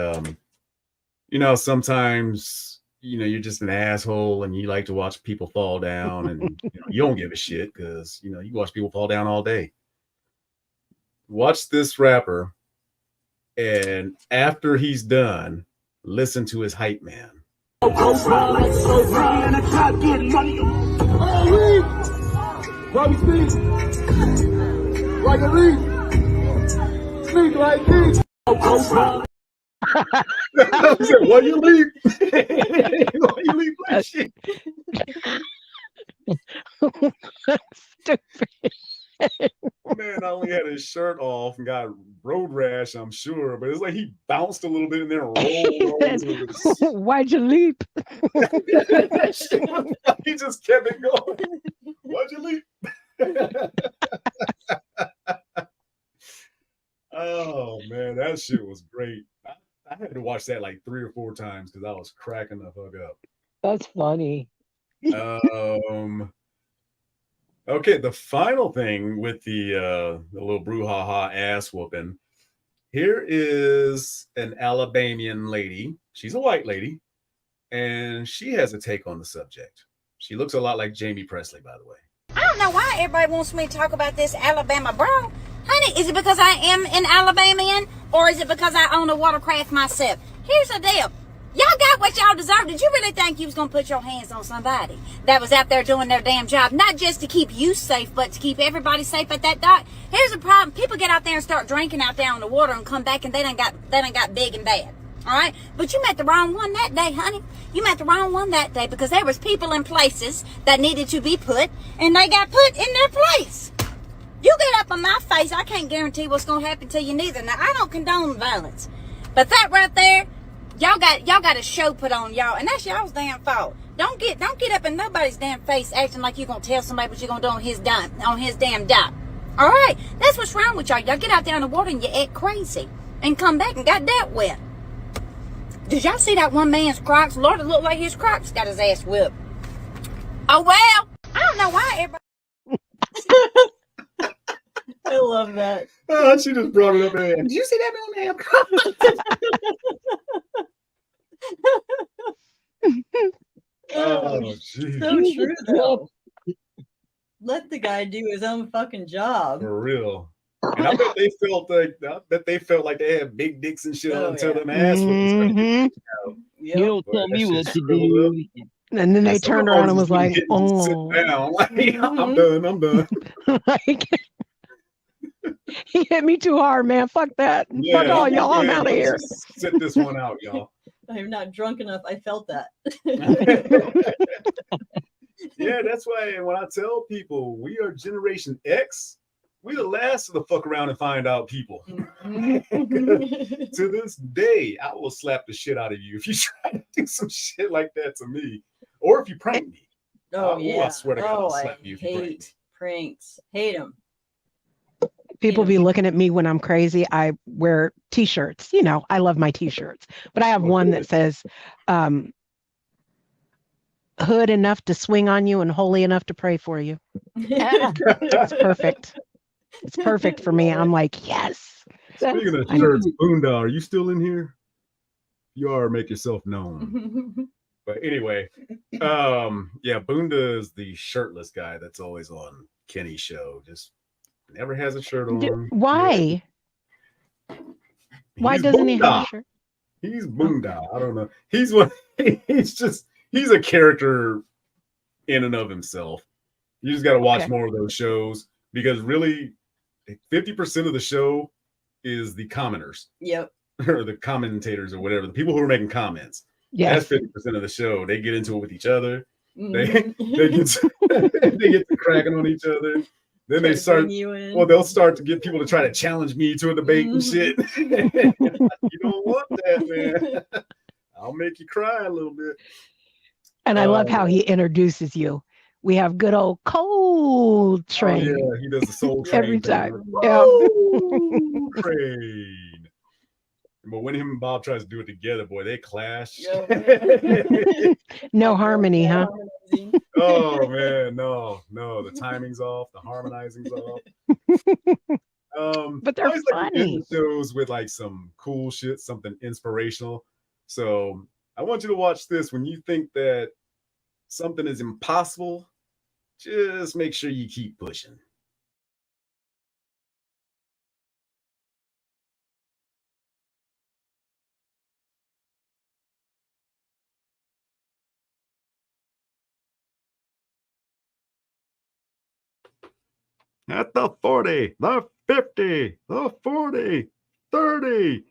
sometimes you're just an asshole and you like to watch people fall down, and you don't give a shit because you watch people fall down all day. Watch this rapper, and after he's done, listen to his hype man. Why you leave? Why you leave that shit? Stupid. Man, I only had his shirt off and got road rash, I'm sure, but it's like he bounced a little bit and then rolled over. Why'd you leap? He just kept it going. Why'd you leap? Oh man, that shit was great. I had to watch that like 3 or 4 times because I was cracking the fuck up. That's funny. Okay, the final thing with the little brouhaha ass whooping. Here is an Alabamian lady. She's a white lady, and she has a take on the subject. She looks a lot like Jamie Presley, by the way. I don't know why everybody wants me to talk about this Alabama brawl. Honey, is it because I am an Alabamian, or is it because I own a watercraft myself? Here's the deal. Y'all got what y'all deserve. Did you really think you was going to put your hands on somebody that was out there doing their damn job? Not just to keep you safe, but to keep everybody safe at that dock. Here's the problem. People get out there and start drinking out there on the water and come back and they done got big and bad. All right? But you met the wrong one that day, honey. You met the wrong one that day because there was people in places that needed to be put, and they got put in their place. You get up on my face, I can't guarantee what's going to happen to you neither. Now, I don't condone violence. But that right there, y'all got a show put on y'all, and that's y'all's damn fault. Don't get up in nobody's damn face acting like you're going to tell somebody what you're going to do on his damn dock. All right? That's what's wrong with y'all. Y'all get out there in the water and you act crazy and come back and got that wet. Did y'all see that one man's Crocs? Lord, it looked like his Crocs got his ass whipped. Oh, well, I don't know why everybody... I love that. Oh, she just brought it up there. Did you see that man Oh, geez. So true, though. Let the guy do his own fucking job. For real. And I bet they felt like they had big dicks and shit until them ass You don't tell me what to do. And then they turned around and was like, "Oh, sit down." Like, I'm done. Like, he hit me too hard, man. Fuck that. Yeah, Fuck all y'all. I'm out of here. Sit this one out, y'all. I'm not drunk enough. I felt that. Yeah, that's why when I tell people we are Generation X, we the last to the fuck around and find out people. To this day, I will slap the shit out of you if you try to do some shit like that to me, or if you prank me. I swear to God, I'll slap you if you prank me. Pranks. Hate them. People be looking at me when I'm crazy. I wear t-shirts. I love my t-shirts, but I have one that says, hood enough to swing on you and holy enough to pray for you. It's perfect. It's perfect for me. I'm like, yes. Speaking of shirts, Boonda, are you still in here? You are. Make yourself known. But anyway, yeah, Boonda is the shirtless guy that's always on Kenny's show. Just never has a shirt on. Why? Why He's doesn't he have a Boonda. shirt? He's Boonda. I don't know. He's one. He's a character in and of himself. You just got to watch more of those shows because really, 50% of the show is the commenters. Yep. Or the commentators or whatever, the people who are making comments. Yes. That's 50% of the show. They get into it with each other. Mhm. They get to cracking on each other. Then they start. Well, they'll start to get people to try to challenge me to a debate and shit. You don't want that, man. I'll make you cry a little bit. And I love how he introduces you. We have good old Coletrane. Oh, yeah, he does the Soul Train every thing. time. Train. But when him and Bob tries to do it together, boy, they clash. No harmony, huh? Oh man, no, the timing's off, the harmonizing's off. But they're funny. Shows with like some cool shit, something inspirational. So I want you to watch this. When you think that something is impossible, just make sure you keep pushing. At the 40, the 50, the 40, 30,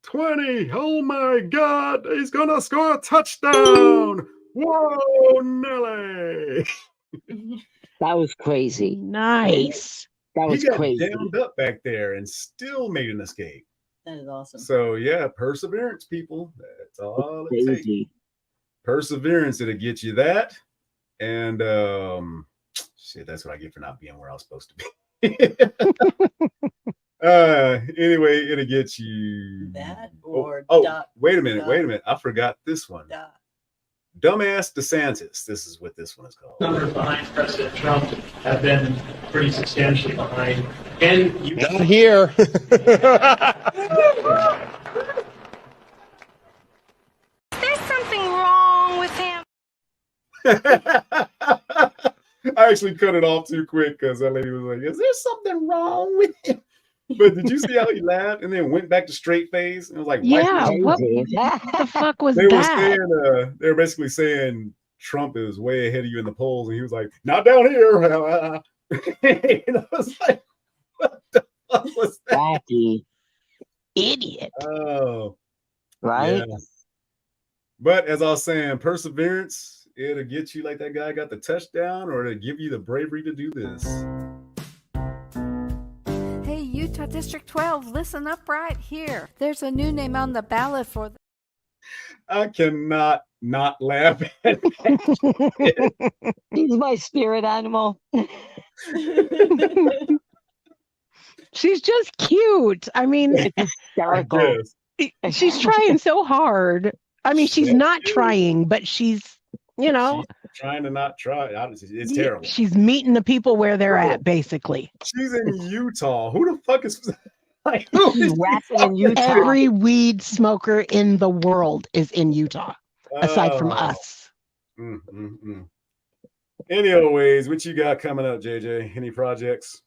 20. Oh my God, he's going to score a touchdown. Whoa, Nelly. That was crazy. Nice. That was he got crazy. jammed up back there and still made an escape. That is awesome. So yeah, perseverance, people. That's all it takes. Perseverance, it'll get you that. And shit, that's what I get for not being where I was supposed to be. Anyway, it'll get you that or wait a minute. I forgot this one. Dumbass DeSantis. This is what this one is called. Numbers behind President Trump have been pretty substantially behind. And you not here. There's something wrong with him. I actually cut it off too quick because that lady was like, "Is there something wrong with him?" But did you see how he laughed and then went back to straight face and was like, "Yeah, what the fuck was they that?" They were basically saying Trump is way ahead of you in the polls, and he was like, "Not down here." And I was like, "What the fuck was that?" Wacky. Idiot. Oh, right. Yeah. But as I was saying, perseverance. It'll get you like that guy got the touchdown, or it'll give you the bravery to do this. Hey, Utah District 12, listen up right here. There's a new name on the ballot for the... I cannot not laugh at that. He's my spirit animal. She's just cute. I mean, hysterical. She's trying so hard. I mean, she's not trying, but she's, you know, she's trying to not try. It's terrible. She's meeting the people where they're at, basically. She's in Utah. Who the fuck is like? She's rapping in Utah. Every weed smoker in the world is in Utah, aside from us. Anyways, what you got coming up, JJ? Any projects?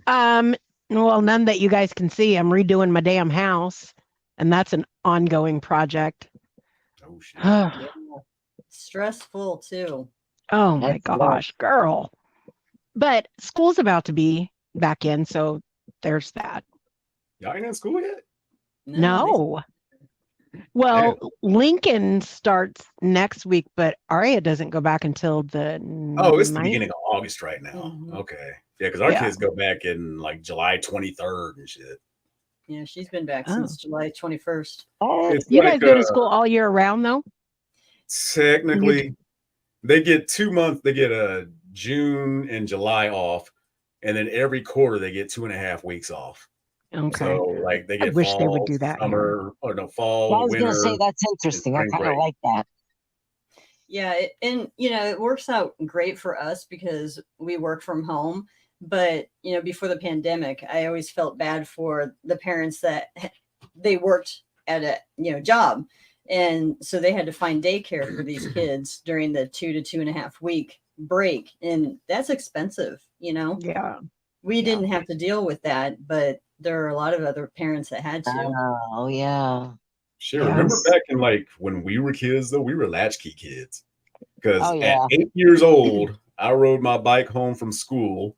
Well, none that you guys can see. I'm redoing my damn house, and that's an ongoing project. Oh shit. Stressful too. Oh my gosh, girl. But school's about to be back in, so there's that. Y'all ain't in school yet? No. Well, Lincoln starts next week, but Aria doesn't go back until the it's the beginning of August right now. Okay. Yeah, because our kids go back in like July 23rd and shit. Yeah, she's been back since July 21st. You guys go to school all year round, though? Technically, they get 2 months. They get June and July off, and then every quarter they get 2.5 weeks off. Okay. So, like, they get I wish fall, they would do that. summer, or no, fall, I was winter. going to say that's interesting. I kind of like that. Yeah, and you know, it works out great for us because we work from home. But you know, before the pandemic, I always felt bad for the parents that they worked at a job, And so they had to find daycare for these kids during the 2 to 2.5 week break. And that's expensive, you know? Yeah. We didn't have to deal with that, but there are a lot of other parents that had to. Oh, yeah. Sure. Remember back in like when we were kids, though, we were latchkey kids. Because Oh, yeah. at 8 years old, I rode my bike home from school.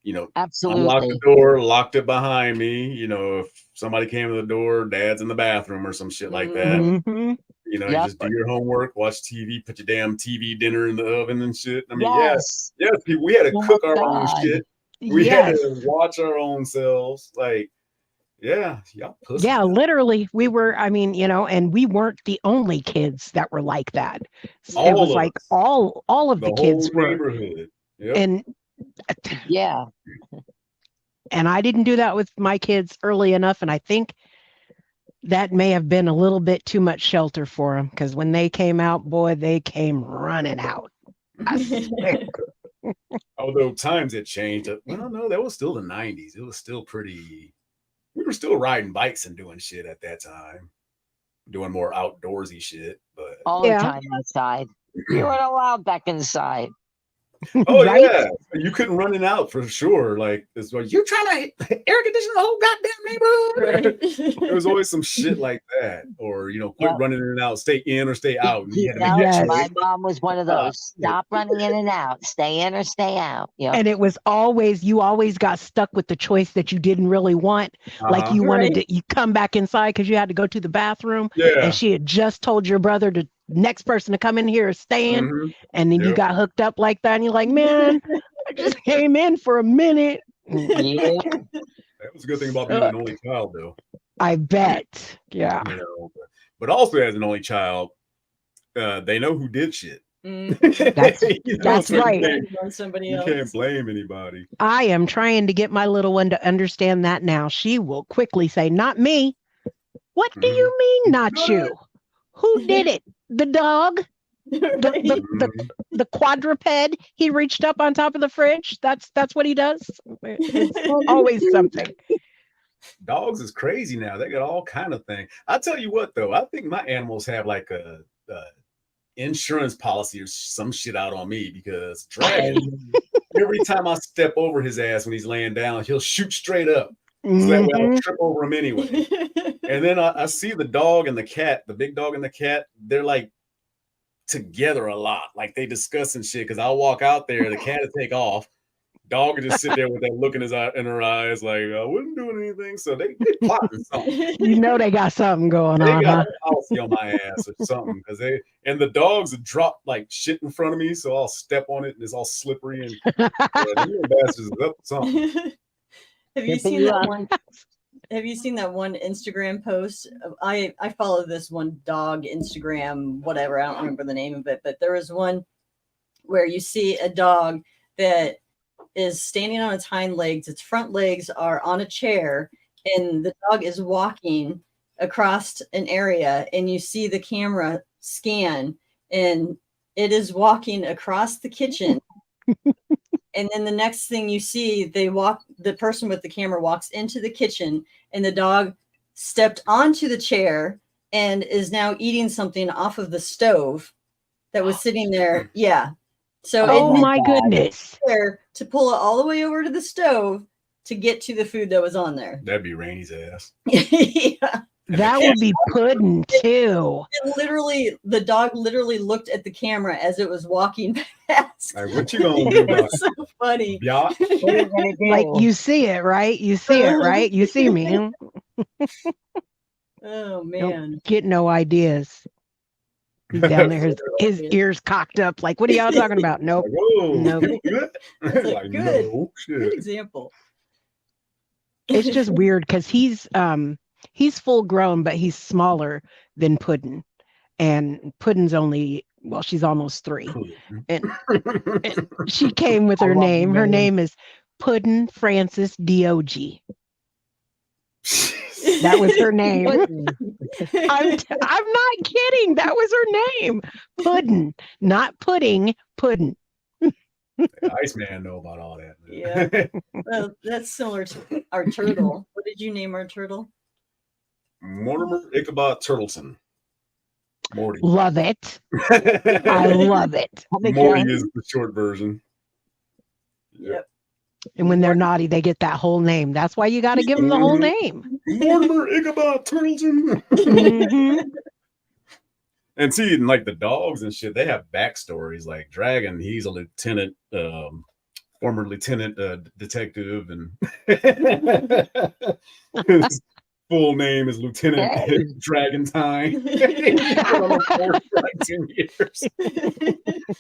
You know, Absolutely. unlocked the door, locked it behind me. You know, if somebody came to the door, dad's in the bathroom or some shit like that. Mm-hmm. You know, Yep. you just do your homework, watch TV, put your damn TV dinner in the oven and shit. I mean, Yes. yeah, people, we had to Oh my cook our own God. shit. We had Yes. to watch our own selves. Like, yeah, y'all pussy. Yeah, literally, we were, I mean, you know, and we weren't the only kids that were like that. All It was of like us. all of the The kids whole were. neighborhood. Yep. And Yeah. and I didn't do that with my kids early enough, and I think that may have been a little bit too much shelter for them, because when they came out, boy, they came running out. I swear. Although times had changed. Well, no, that was still the 90s. It was still pretty. We were still riding bikes and doing shit at that time, doing more outdoorsy shit. But All the Yeah. time outside. You weren't allowed back inside. oh Right? yeah, you couldn't run it out for sure. Like it's like you trying to air condition the whole goddamn neighborhood. There was always some shit like that, or you know, quit Yep. running in and out, stay in or stay out. And you had to make Yep, that Yes. choice. my mom was one of those. Stop running in and out. Stay in or stay out. Yep. And it was always, you always got stuck with the choice that you didn't really want. Like you wanted to, you come back inside because you had to go to the bathroom, Yeah. and she had just told your brother to next person to come in here is staying, Mhm. and then you Yep. got hooked up like that, and you're like, man, I just came in for a minute. Yeah. That was a good thing about being an only child, though. I bet. Yeah. You know, but also as an only child, they know who did shit. That's, You know, that's so right. You can't blame anybody. I am trying to get my little one to understand that now. She will quickly say, not me. What do you mean, not you? Who did it? The dog? The quadruped? He reached up on top of the fridge? That's what he does? It's always something. Dogs is crazy now. They got all kind of things. I tell you what, though, I think my animals have like a insurance policy or some shit out on me, because Dragon, every time I step over his ass when he's laying down, he'll shoot straight up. So that way I don't trip over him anyway. And then I see the dog and the cat, the big dog and the cat, they're like together a lot. Like they discussing shit, because I'll walk out there, the cat will take off. Dog would just sit there with that look in her eyes, like I wasn't doing anything. So they plotting something. You know they got something going They on, huh? got a policy on my ass or something, because the dogs would drop like shit in front of me, so I'll step on it and it's all slippery and these bastards is up to something. Have you seen that one? Have you seen that one Instagram post? I follow this one dog Instagram, whatever. I don't remember the name of it, but there was one where you see a dog that is standing on its hind legs. Its front legs are on a chair, and the dog is walking across an area, and you see the camera scan, and it is walking across the kitchen. And then the next thing you see, the person with the camera walks into the kitchen, and the dog stepped onto the chair and is now eating something off of the stove that was sitting there. Yeah. So oh my goodness. To pull it all the way over to the stove to get to the food that was on there. That'd be Rainey's ass. Yeah. That would be pudding too. The dog literally looked at the camera as it was walking past. Like, what you gonna do about it? So funny. Yeah. Like you see it, right? You see it, right? You see me. Oh man. Don't get no ideas. He's down there, his ears cocked up, like, what are y'all talking about? Nope. Like, whoa, Nope. like, good. no shit. Good example. It's just weird because he's full grown, but he's smaller than Puddin'. And Puddin's she's almost 3. And she came with her name. Her name is Puddin' Frances D.O.G. That was her name. I'm not kidding. That was her name. Puddin', not pudding, Puddin'. Iceman know about all that. Yeah. Well, that's similar to our turtle. What did you name our turtle? Mortimer Ichabod Turtleson. Morty. Love it. I love it. Morty is the short version. Yep. And when they're naughty, they get that whole name. That's why you got to give them the whole name. Mortimer Ichabod Turtleton. Mhm. And see, and like the dogs and shit, they have backstories. Like Dragon, he's a lieutenant, former lieutenant detective, and his full name is Lieutenant Dragantine. He's been on the force for like 10 years.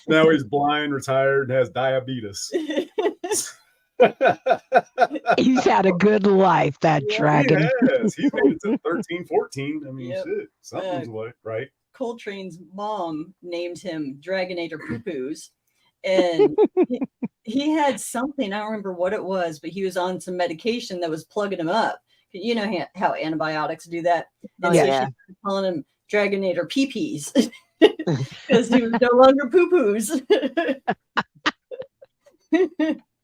Now he's blind, retired, and has diabetes. He's had a good life, that dragon. He has. He made it to 13, 14. I mean, shit, something's like right. Coltrane's mom named him Dragonator Poo-Poos. And he had something, I don't remember what it was, but he was on some medication that was plugging him up. You know how antibiotics do that. And so she was calling him Dragonator Pee-Pees because he was no longer poo-poos.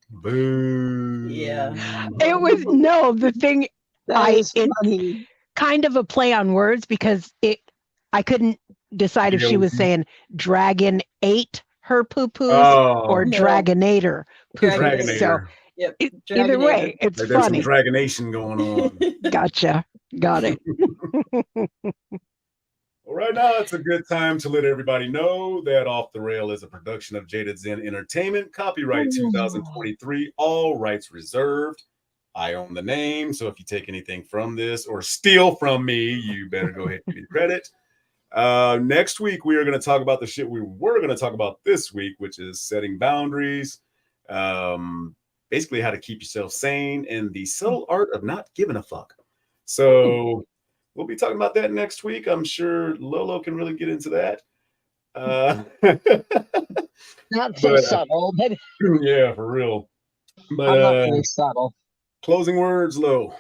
Boo. Yeah. It was the thing. It's kind of a play on words because I couldn't decide if she was saying dragon ate her poo-poos or Dragonator poo-poos. So either way, it's like funny. There's some dragonation going on. Gotcha. Got it. Well, right now, it's a good time to let everybody know that Off the Rail is a production of Jaded Zen Entertainment, copyright 2023, all rights reserved. I own the name, so if you take anything from this or steal from me, you better go ahead and get credit. Next week, we are going to talk about the shit we were going to talk about this week, which is setting boundaries, basically how to keep yourself sane, and the subtle art of not giving a fuck. So we'll be talking about that next week. I'm sure Lolo can really get into that. Not so subtle, but yeah, for real. But I'm not really subtle. Closing words, Lo.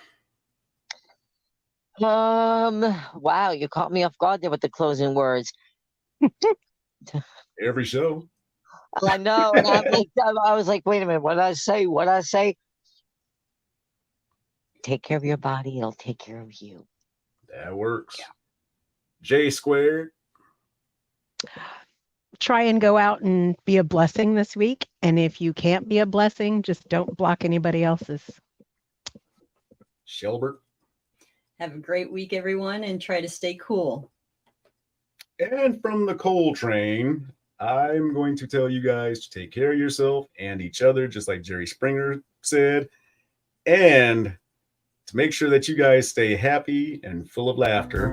Wow, you caught me off guard there with the closing words. Every show. I know, and I was like, wait a minute, what did I say? What did I say? Take care of your body, it'll take care of you. That works. Yeah. J squared. Try and go out and be a blessing this week. And if you can't be a blessing, just don't block anybody else's. Shelbert. Have a great week, everyone, and try to stay cool. And from the Coletrane, I'm going to tell you guys to take care of yourself and each other, just like Jerry Springer said, and to make sure that you guys stay happy and full of laughter.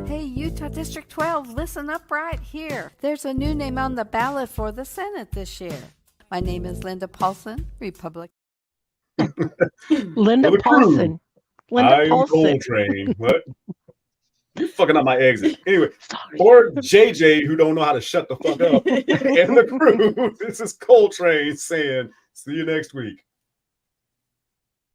Hey, Utah District 12, listen up right here. There's a new name on the ballot for the Senate this year. My name is Linda Paulson, Republican. Linda Paulson. I'm Coletrane. What? You're fucking up my exit. Anyway, for JJ, who don't know how to shut the fuck up, and the crew, this is Coletrane saying, see you next week.